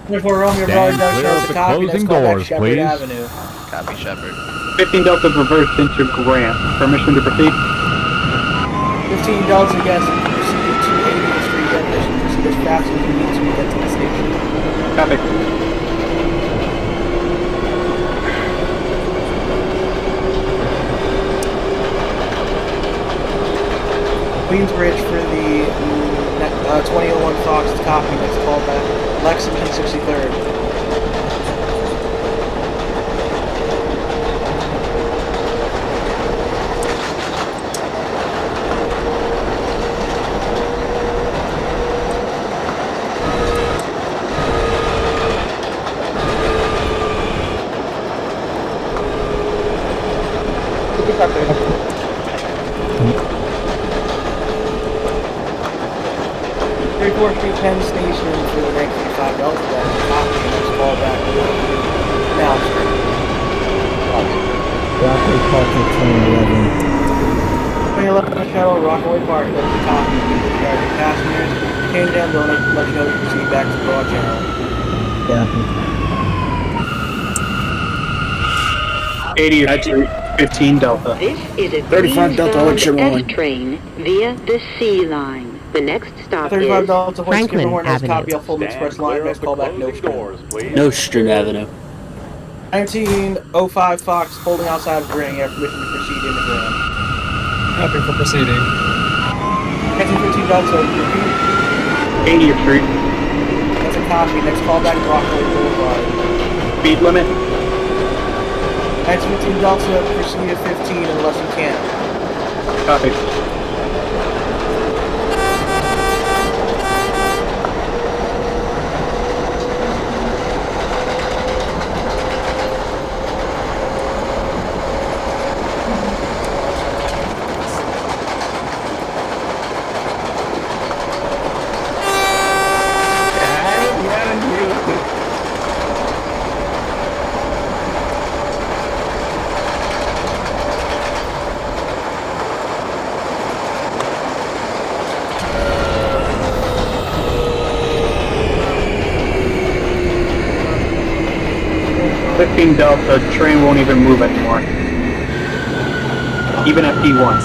24 Romeo Broadway Junction has a copy. Let's call back Shepherd Avenue. Copy, Shepard. 15 Delta reversed into Grant. Permission to proceed? 15 Delta, yes, proceed to 80th Street. Get mission. Proceed as fast as you need to get to the station. Copy. Queensbridge for the 2001 Fox copy. Next call back Lexington 63rd. Fourth Street Penn Station for the 1985 Delta Dash copy. Next call back Now Street. Rockaway Park at 2011 Shuttle Rockaway Park. That's the copy. Regarding passengers came down. Don't let you know you proceed back to Broad Channel. Yeah. 80th Street, 15 Delta. This is a 35 Delta, Queens-bound F train via the C line. The next stop 35 is Delta, Franklin has a copy Avenue. of Fulton Express line. Next call back Nostrand. Nostrand Avenue. 1905 Fox holding outside of Grant. You have permission to proceed into Grant. Happy for proceeding. 1915 Delta, repeat. 80th Street. That's a copy. Next call back Rockaway Boulevard. Speed limit. 1915 Delta, proceed at 15 unless you can. Copy. Delta, train won't even move anymore. Even at P1s.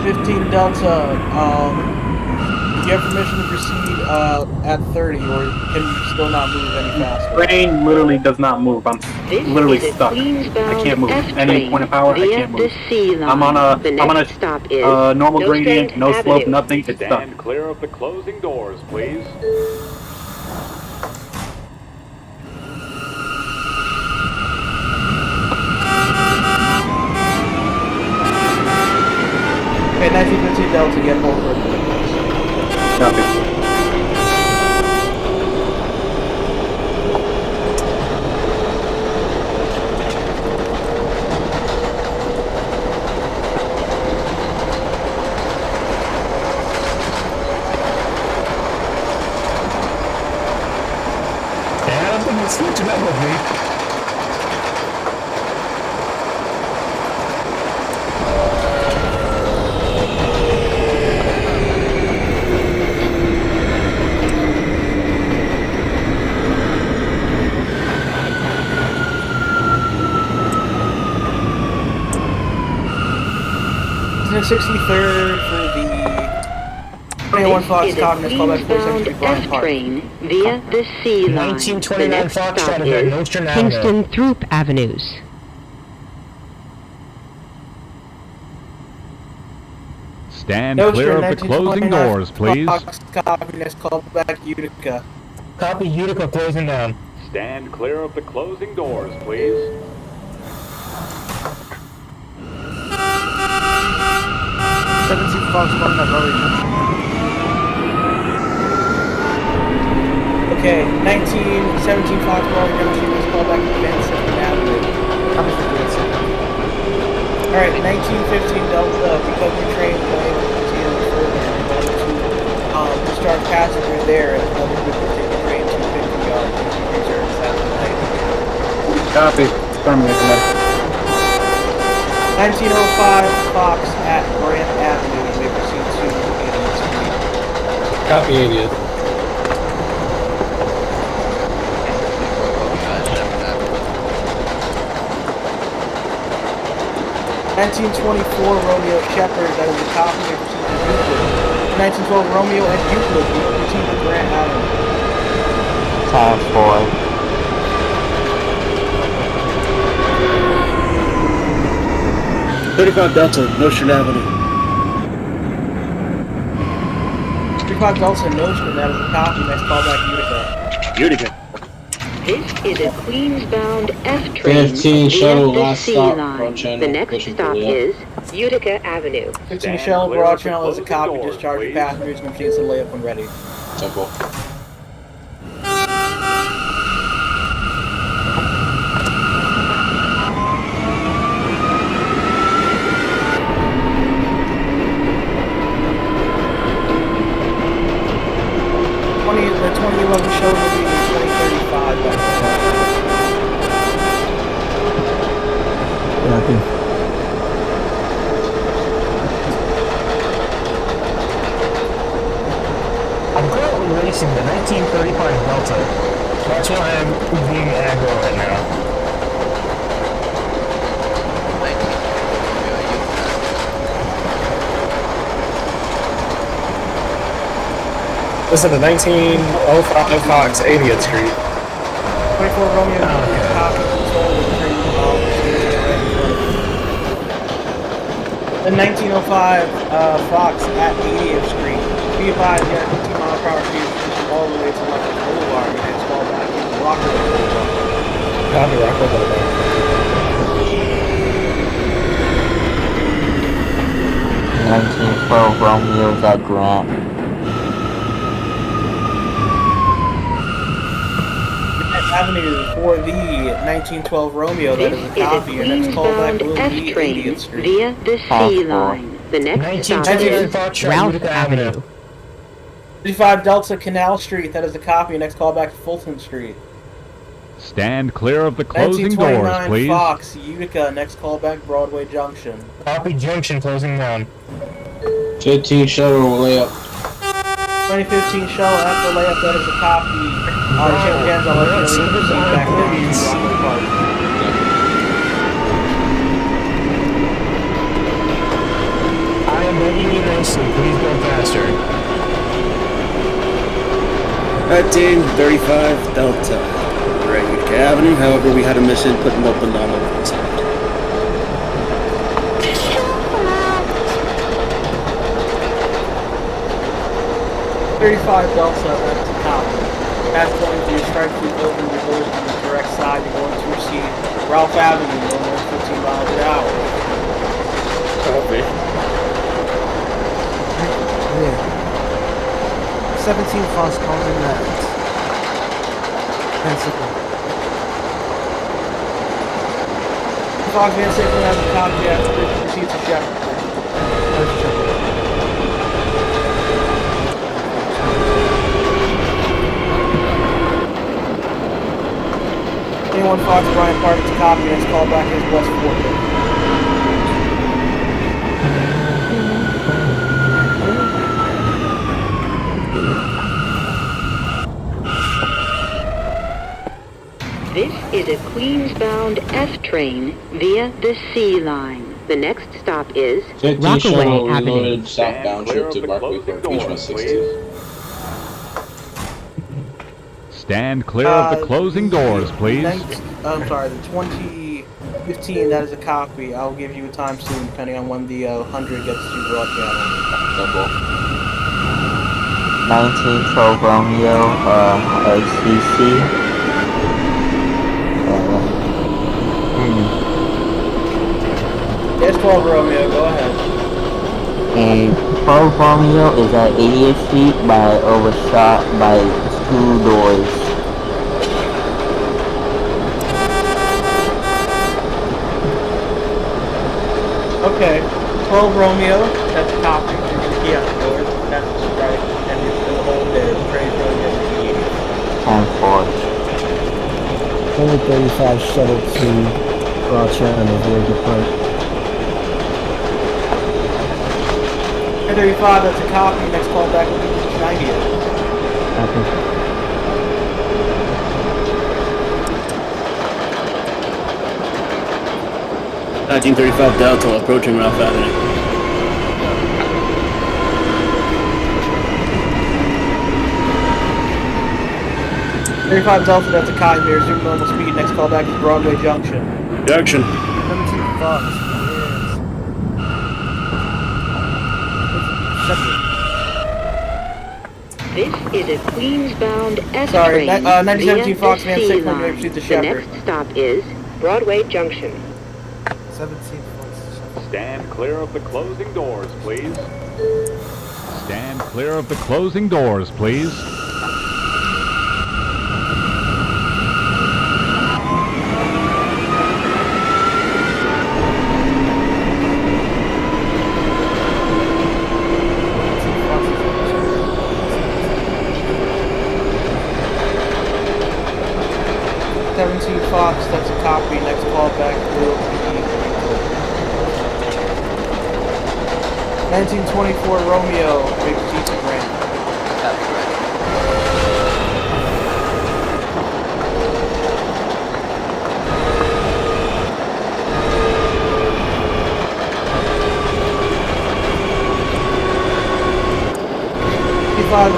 15 Delta, do you have permission to proceed at 30, or can you still not move any faster? Train literally does not move. I'm literally stuck. I can't move. Any point of power, I can't move. I'm on a normal gradient, no slope, nothing. It's stuck. Stand clear of the closing doors, please. Okay, 1915 Delta, get over. Copy. I don't think it's switching up with me. The 63rd for the 21 Fox Continent, call back 47th Street Bryant Park. train via the C line. 1929 Fox Trot at Nostrand Avenue. Kingston Throop Avenues. Stand clear of the closing doors, please. Fox Continent, call back Utica. Copy Utica closing down. Stand clear of the closing doors, please. 17 Fox Continent at Broadway Junction. Okay, 17 Fox Broadway Junction, let's call back Vincent Avenue. Alright, 1915 Delta, because your train is going to continue further, you're going to discharge passengers there, and another group will take the train to 50 yards, reserved Saturday night. Copy. Affirmative, medical. 1905 Fox at Grant Avenue. You may proceed to 80th Street. Copy 80th. Nineteen 24 Romeo Shepherd, that is a copy, may proceed to Euclid. 1912 Romeo and Euclid, you may proceed to Grant Avenue. Time 4. 35 Delta, Nostrand Avenue. 35 Delta Nostrand, that is a copy, next call back Utica. Utica. This is a Queens-bound F train 15 via shuttle, the last C stop, line. Broad Channel, The next pushing stop Juliet. is Utica Avenue. 15 Shell Broad Channel is a copy, discharge your passengers and proceed to layup when ready. Temple. The 2011 show will be 2035 by Copy. I'm currently racing the 1935 Delta. That's why I'm being aggro right now. Listen to 1905 Fox, 80th Street. 24 Romeo, copy, control with train The 1905 Fox at 80th Street. Be advised, you got 15 mile per hour speed restrictions all the way to Lefferts Boulevard. You can fall back into Rockaway Boulevard. Copy, Rockwell Boulevard. 1912 Romeo's at Grant. Avenue for the 1912 Romeo, that is a copy. Your next callback will be 80th Street. Via the C line. The next stop is Ralph Avenue. 35 Delta Canal Street, that is a copy. Your next callback to Fulton Street. Stand clear of the closing doors, 1929 please. Fox, Utica, next callback Broadway Junction. Copy Junction closing down. 15 shuttle will lay up. 2015 Shell after layup, that is a copy. Hands on left, really proceed back to Rockaway Park. I am begging you nicely, please go faster. 1935 Delta. Right, Utica Avenue. However, we had a mission putting open on the one side. 35 Delta, that's a copy. That's going to strike through building reverse on the correct side. You're going to receive Ralph Avenue, going over 15 miles an hour. Copy. Yeah. 17 Fox calling that. Pensacola. Fox Van Sickle has a copy after it proceeds to Shepherd. Anyone Fox Bryant Park to copy, next call back is West Fort. This is a Queens-bound F train via the C line. The next stop is 15 Rockaway shuttle Avenue. reloaded southbound trip to Barclay for Beach 160. Stand clear of the closing doors, please. I'm sorry, the 2015, that is a copy. I'll give you a time soon, depending on when the 100 gets to Broad Channel. 1912 Romeo, LCC. Yes, 12 Romeo, go ahead. And 12 Romeo is at 80th Street by overshot by 2 doors. Okay, 12 Romeo, that's a copy. You're going to key out the doors. That's right. And it's going to hold there. The train's going to get to the 10-4. 2035 shuttle to Broad channel, very good point. 1035, that's a copy. Next call back will be 90th. Copy. $1935 Delta approaching Ralph Avenue. 35 Delta, that's a copy. Resume normal speed. Next call back is Broadway Junction. Junction. 17 Fox. This is a Queens-bound F Sorry, train 9017 via Fox, the man, C 6 line. proceed to The Shepherd. next stop is Broadway Junction. 17 Fox. Stand clear of the closing doors, please. Stand clear of the closing doors, please. Fox, that's a copy. Next call back will be 1924 Romeo, Big Pizza Grand. That's right.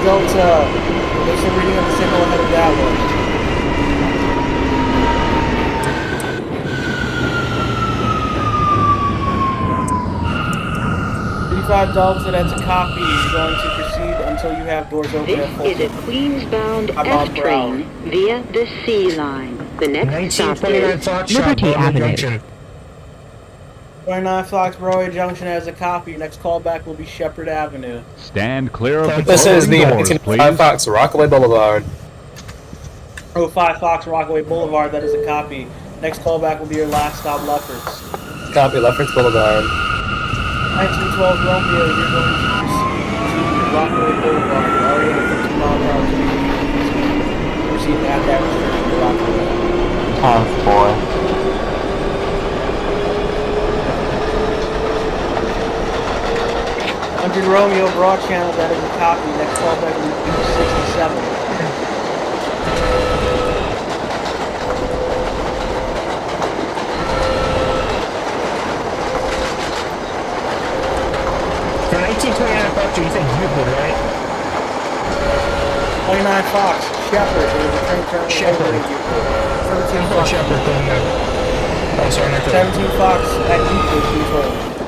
Delta, there's a reading of the signal ahead of that one. 35 Delta, that's a copy. You're going to proceed until you have doors open at full. This is a Queens-bound F train via the C line. The next stop is Liberty Avenue. 29 Fox Broadway Junction has a copy. Next callback will be Shepherd Avenue. Stand clear of the This is the doors, 1905 Fox Rockaway Boulevard. 05 Fox Rockaway Boulevard, that is a copy. Next callback will be your last stop, Lefferts. Copy, Lefferts Boulevard. 1912 Romeo, you're going to proceed to Rockaway Boulevard. You're already at a 50-mile-per-hour speed. Proceed at that restriction to Rockaway. Times 4. 100 Romeo, broad channel, that is a copy. Next callback will be 67. For 1929 Fox, you said Euclid, right? 29 Fox, Shepherd, there is a train currently Shepherd. over at Euclid. 17 Fox. Shepherd thing, yeah. Oh, sorry, not that. 17 Fox at Euclid, control.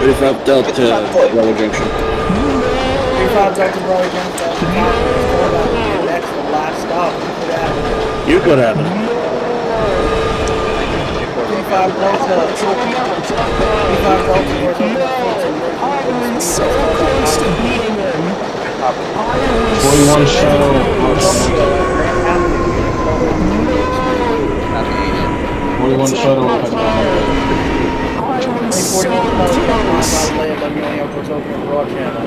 35 Delta Broadway Junction. 35 Delta Broadway Junction, that's the copy. Next callback will be next, the last stop, Euclid Avenue. Euclid Avenue. 35 Delta, 35 Delta, doors open at Fulton. I'm so close to beating him. 41 Shadow outside. 41 Shadow outside. 2041 by way of London Airport's open and broad channel.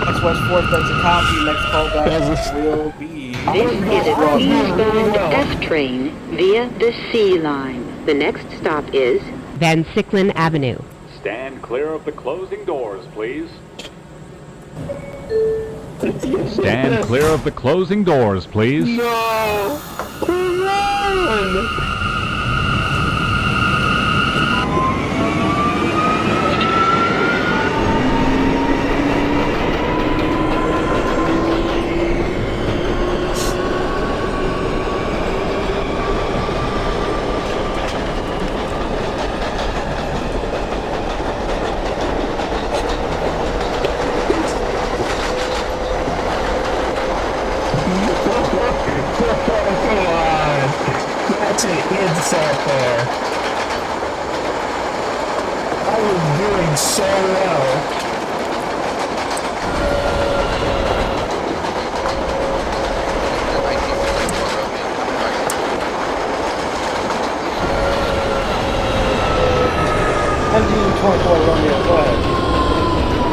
Next West 4th, that's a copy. Next callback will be... This is a Queens-bound F train via the C line. The next stop is Van Sicklin Avenue. Stand clear of the closing doors, please. Stand clear of the closing doors, please. No! Run! That's an insult there. I was doing so well.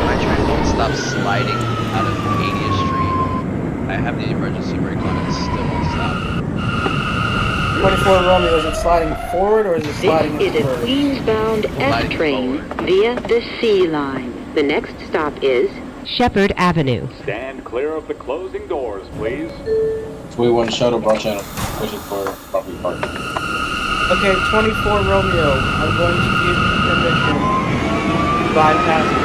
My train won't stop sliding out of 80th Street. emergency brake on it. Still won't stop. 24 Romeo, is it sliding forward or is it sliding This is a forward? Queens-bound F train via the C line. The next stop is Shepherd Avenue. Stand clear of the closing doors, please. 21 shuttle broad channel. Pushing for property parking. Okay, 24 Romeo, I'm going to give you permission to bypass the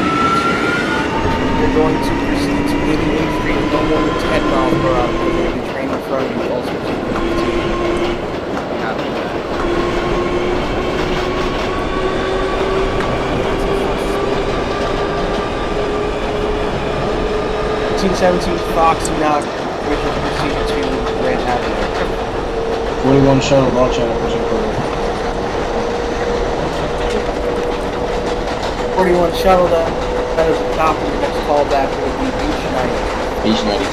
You're going to proceed to 88th Street no more than 10 miles per hour. There's going to be a train in front of you also. Copy that. 1817 Fox now which will proceed to Grand Avenue. 41 shuttle broad channel pushing for 41 shuttle that is the top of the next callback will be Beach Night. Beach 90.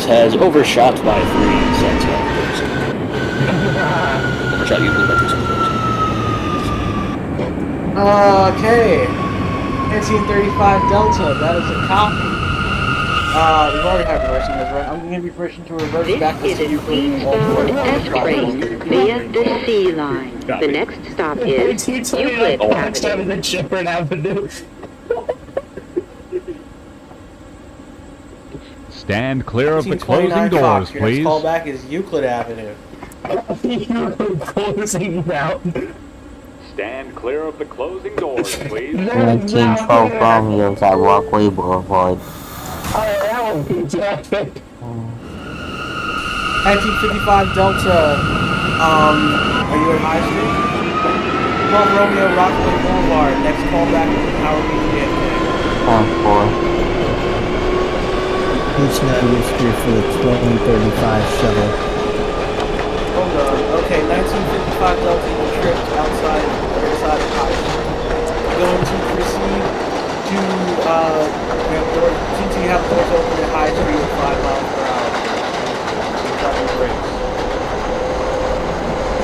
Has overshot by 3 cents. Overshot usually by 3 cents. Okay. 1935 Delta, that is a copy. We've already had reversing this, right? I'm going to give you permission to reverse back This is a Queens-bound F train via the C line. The next stop is Euclid Avenue. Shepherd Avenue. Stand clear of the closing 1929 doors, Fox, your next please. callback is Euclid Avenue. Closing now. Stand clear of the closing doors, please. 1912 Romeo's at Rockaway Boulevard. That would be traffic. 1955 Delta, are you at High Street? 12 Romeo, Rockaway Boulevard, next callback is the Power Beach JFK. 10-4. Beach 90th Street for the 1235 shuttle. Hold on. Okay, 1955 Delta will trip outside the side of High Street. We're going to proceed to, we have doors, since you have doors open at High Street at 5 miles per hour. Driving the brakes.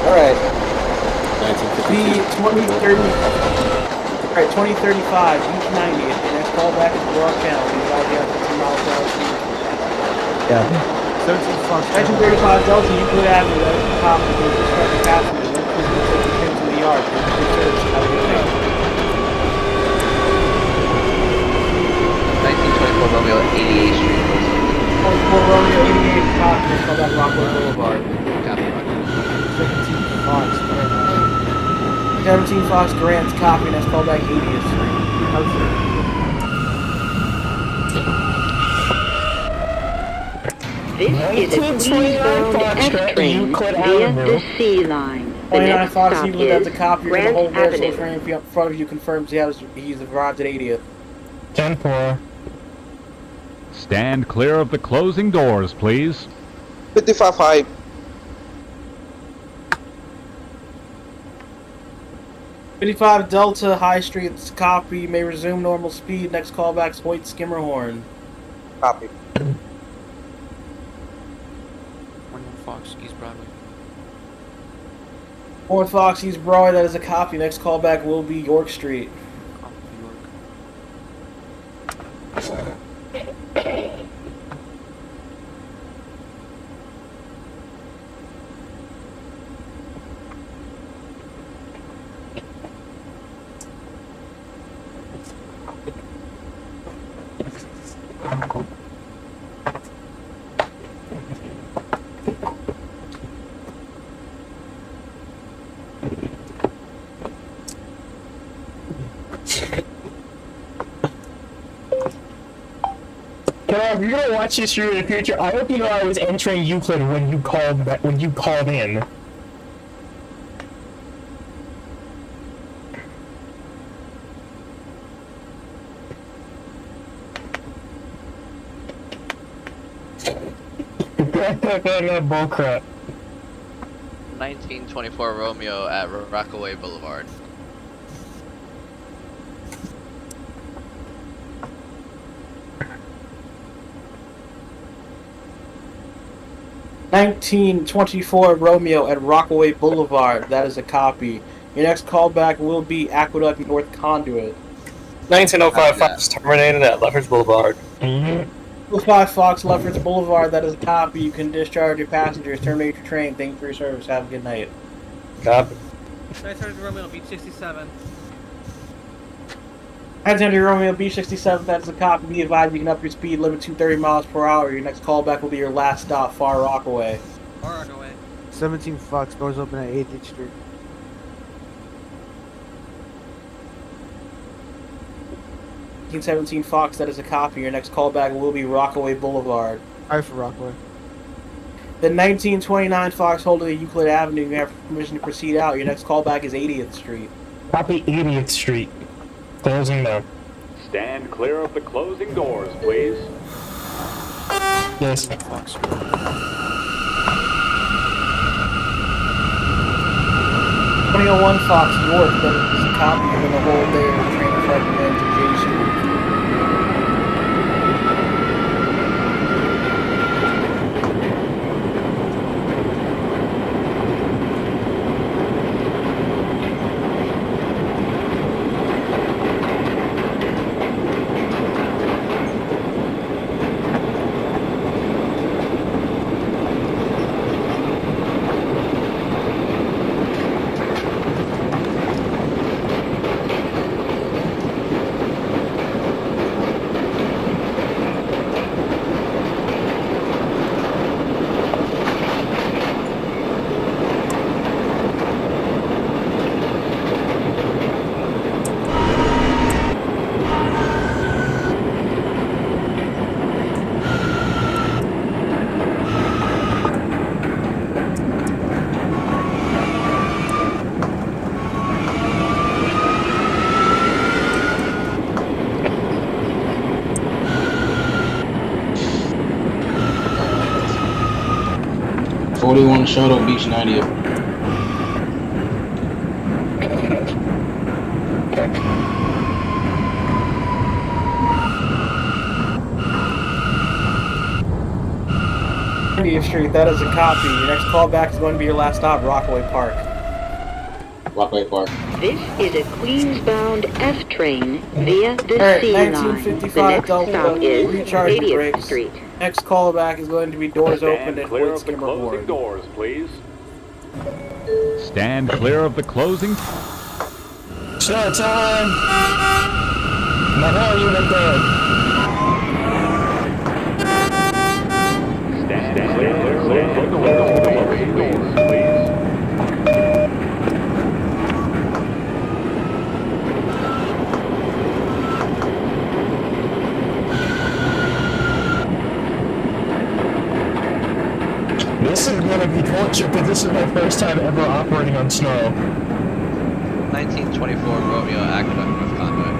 Alright. The 2035, Beach 90th, the next callback is Broad Channel. We already have 15 miles per hour speed. Yeah. 1935 Delta, Euclid Avenue, that is the top of the constructed passengers. Then please take the train to the yard. Good search. Have a good day. 1924 Romeo, 88th Street. 24 Romeo, 88th top, next callback Rockaway Boulevard. Copy, Roger. 17 Fox Grant's copy, next callback 80th Street. This is a Queens-bound F train via the C line. The 29 next Fox, stop you look at the is copy, you're going to Grant hold there, so the Avenue. train in front of you confirms he's arrived at 80th. 10-4. Stand clear of the closing doors, please. 55 high. 55 Delta, High Street's copy, may resume normal speed, next callback's Hoyt Skimmerhorn. Copy. 21 Fox, East Broadway. 4 Fox, East Broadway, that is a copy, next callback will be York Street. If you're gonna watch this in the future, I hope you know I was entering Euclid when you called in. Bullcrap. 1924 Romeo at Rockaway Boulevard. 1924 Romeo at Rockaway Boulevard. That is a copy. Your next callback will be Aqueduct North Conduit. 1905 Fox terminated at Lefferts Boulevard. 05 Fox, Lefferts Boulevard. That is a copy. You can discharge your passengers. Terminate your train. Thank you for your service. Have a good night. Copy. 900 Romeo, beach 67. 900 Romeo, B67. That is a copy. Be advised you can up your speed limit to 30 miles per hour. Your next callback will be your last stop, Far Rockaway. Far Rockaway. 17 Fox, doors open at 8th Street. 17 Fox, that is a copy. Your next callback will be Rockaway Boulevard. Alright for Rockaway. The 1929 Fox holding at Euclid Avenue. You have permission to proceed out. Your next callback is 80th Street. Copy 80th Street. Closing now. Stand clear of the closing doors, please. Yes. 2001 Fox York, that is a copy. You're going to hold there. Train recommend to J Street. Shuttle Beach 90th. Street, that is a copy. Your next callback is going to be your last stop, Rockaway Park. Rockaway Park. This is a Queens-bound F train via the C line. 1955 Delta, recharge your 80th brakes. Street. Next callback is going to be doors open and clear wait of the skimmer closing board. doors, please. Stand clear of the closing. Start time! Mahal unit there. Stand clear of the closing doors, please. This is going to be torture because this is my first time ever operating on snow. 1924 Romeo, Aqueduct North Conduit.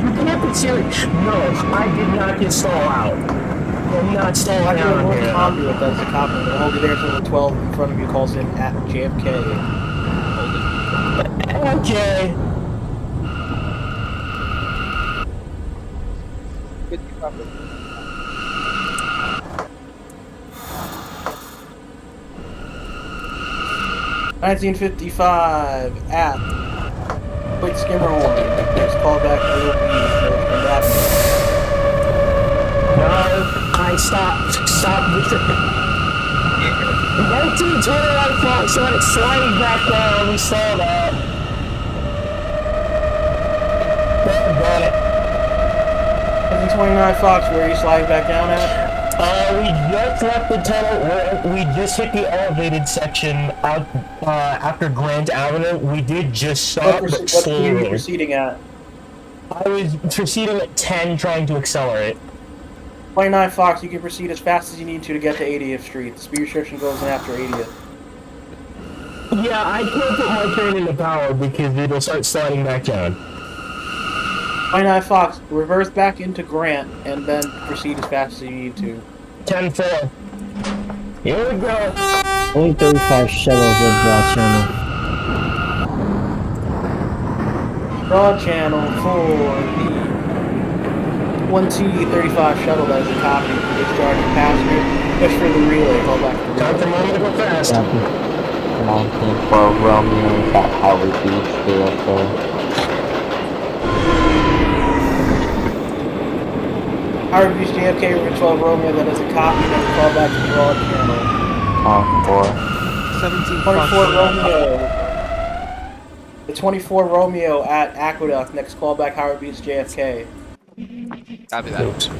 You can't be serious. No, I did not get stall out. I'm not stalling out on here. Conduit, that's a copy. I'm going to hold you there until the 12 in front of you calls in at JFK. Okay. Good copy. $19.55 at Quick Skimmer Horn. Next callback will be Richmond Avenue. No, I stopped the trip. 1929 Fox, so it's sliding back down. We saw that. Got it. 1929 Fox, where are you sliding back down at? We just left the tunnel. We just hit the elevated section out after Grant Avenue. We did just stop, but What speed are you slowly. proceeding at? I was proceeding at 10, trying to accelerate. 29 Fox, you can proceed as fast as you need to get to 80th Street. The speed restriction goes in after 80th. Yeah, I can't put my train into power because it'll start sliding back down. 29 Fox, reverse back into Grant and then proceed as fast as you need to. 10-4. Here we go. Only 35 shuttles of Broad Channel. Broad Channel for the 1T35 shuttle that is a copy. Discharging passengers. Push for the relay, call back the Time relay. for Mom to go fast. 1912 Romeo is at Howard Beach, JFK. Howard Beach JFK over 12 Romeo, that is a copy, and call back to the broad channel. 17 24 Fox. Romeo. The 24 Romeo at Aqueduct, next call back Howard Beach JFK. Copy that.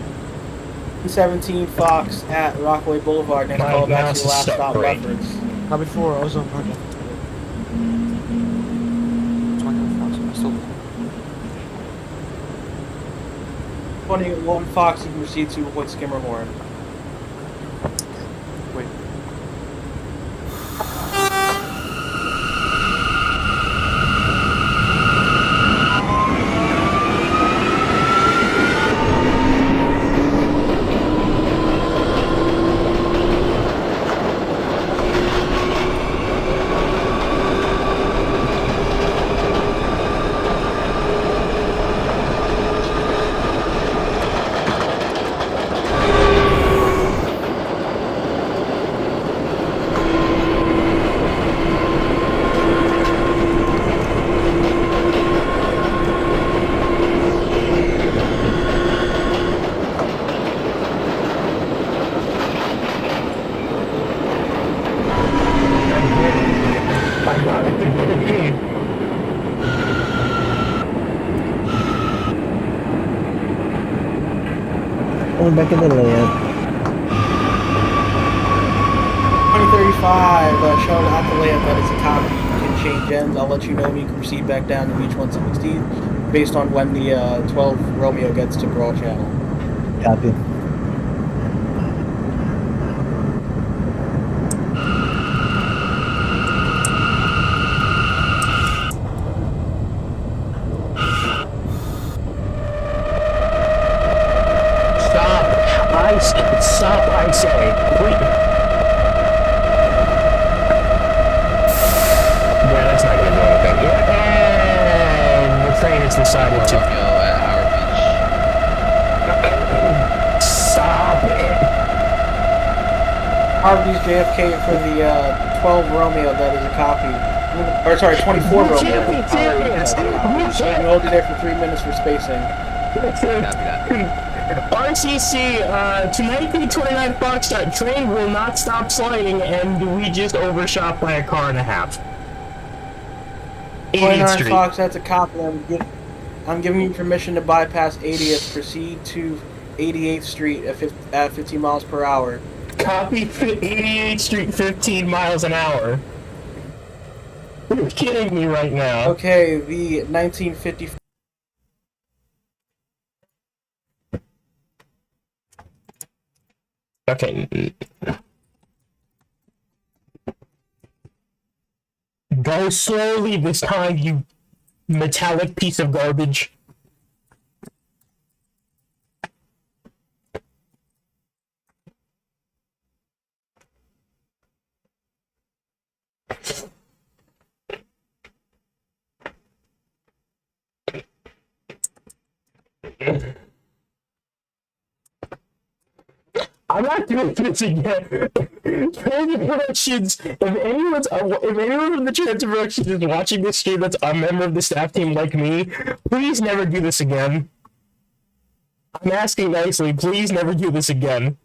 17 Fox at Rockaway Boulevard, next call back to your last stop Lefferts. Copy 4, Ozone Park. 21 Fox, you can proceed to avoid skimmer horn. Wait. Going back in the layup. 2035, shown at the layup, that is a copy. You can change ends. I'll let you know when you can proceed back down to Beach 116 based on when the 12 Romeo gets to broad channel. Copy. Stop, I say. Please. Yeah, that's not gonna do anything. And the train has decided to. At Howard Beach. Stop it. Howard Beach JFK for the 12 Romeo, that is a copy. Or sorry, 24 Romeo. Can't be serious. And hold you there for 3 minutes for spacing. RCC, tonight the 29 Foxtrot train will not stop sliding, and we just overshot by a car and a half. 29 Street. Fox, that's a copy. I'm giving you permission to bypass 80th. Proceed to 88th Street at 15 miles per hour. Copy 88th Street, 15 miles an hour. You're kidding me right now. Okay, the 1954. Okay. Go slowly this time, you metallic piece of garbage. I'm not doing this again. Transit Productions, if anyone from the Transit Productions is watching this stream that's a member of the staff team like me, please never do this again. I'm asking nicely, please never do this again.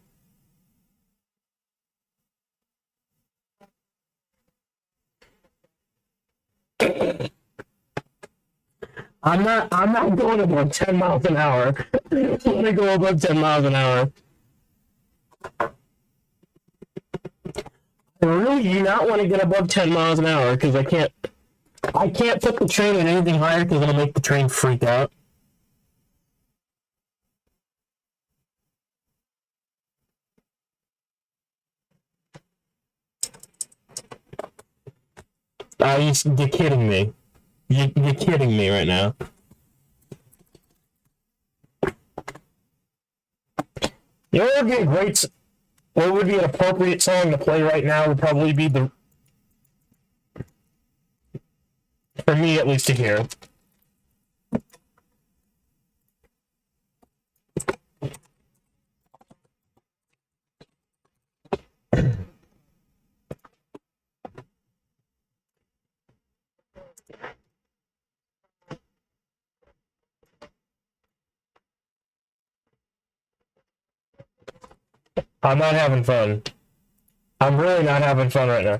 I'm not going above 10 miles an hour. I'm gonna go above 10 miles an hour. I really do not want to get above 10 miles an hour because I can't put the train at anything higher because it'll make the train freak out. You're kidding me. You're kidding me right now. You know what would be a great, what would be an appropriate song to play right now would probably be the, for me at least to hear. I'm not having fun. I'm really not having fun right now.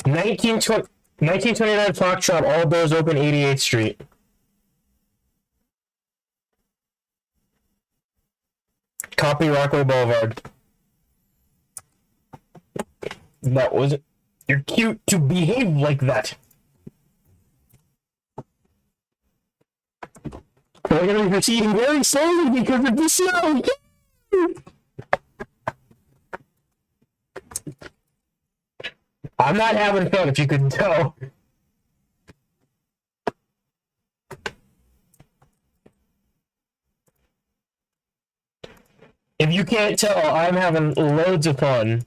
Nineteen 1929 Foxtrot, all doors open, 88th Street. Copy, Rockaway Boulevard. That was it. You're cute to behave like that. We're going to be proceeding very slowly because of the snow. I'm not having fun, if you couldn't tell. If you can't tell, I'm having loads of fun.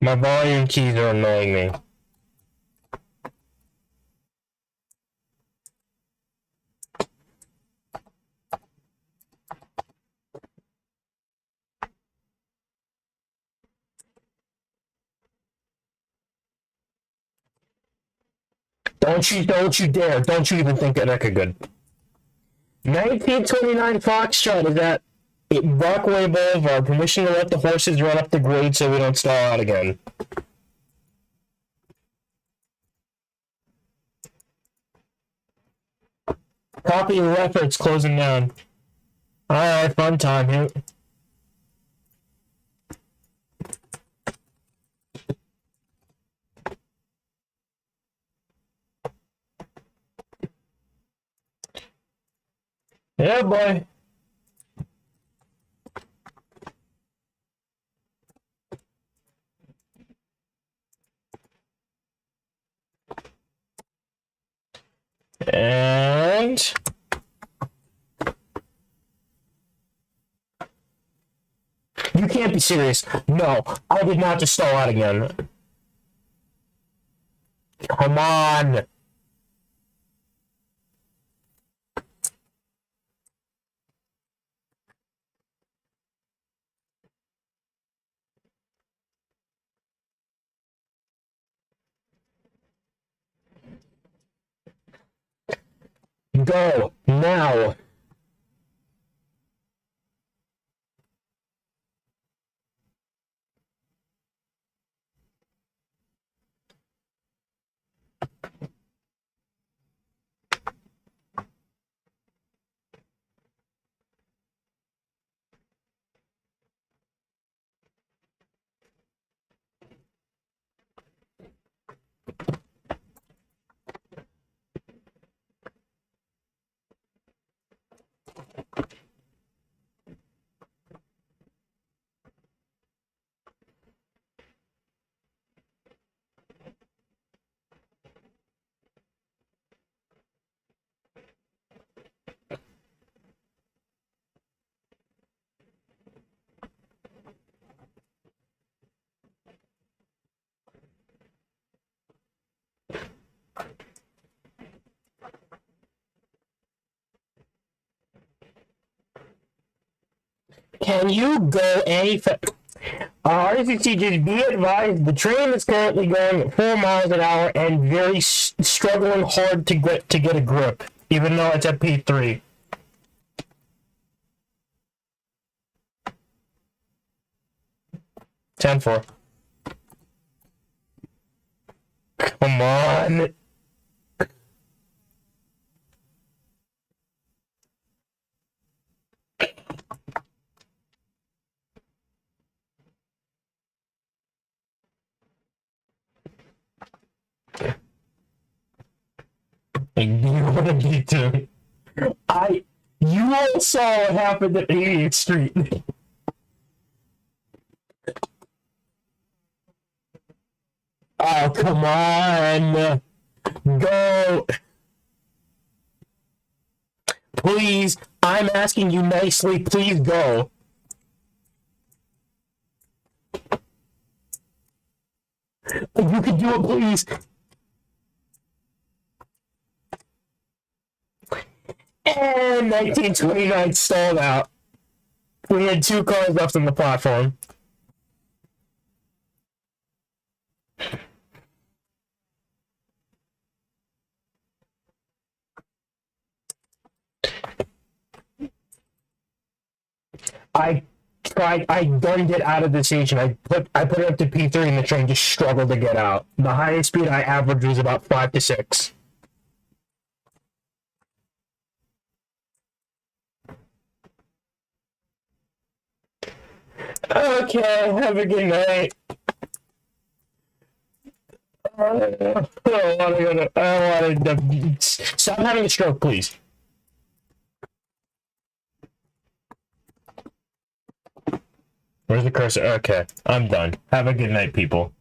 My volume keys are annoying me. Don't you dare. Don't you even think that could good. 1929 Foxtrot is at Rockaway Boulevard. Permission to let the horses run up the grade so we don't stall out again. Copy Lefferts closing down. Alright, fun time here. Yeah, boy. And can't be serious. No, I did not just stall out again. Come on. Go now. Can you go any RCC, just be advised, the train is currently going at 4 miles an hour and very struggling hard to get a grip, even though it's at P3. Ten four. Come on. You want to be too. You all saw what happened at 88th Street. Oh, come on. Go. Please, I'm asking you nicely, please go. You can do it, please. And 1929 stalled out. We had 2 cars left on the platform. I gunned it out of the station. I put it up to P3 and the train just struggled to get out. The highest speed I averaged was about 5 to 6. Okay, have a good night. I don't want to stop having a stroke, please. Where's the cursor? Okay, I'm done. Have a good night, people.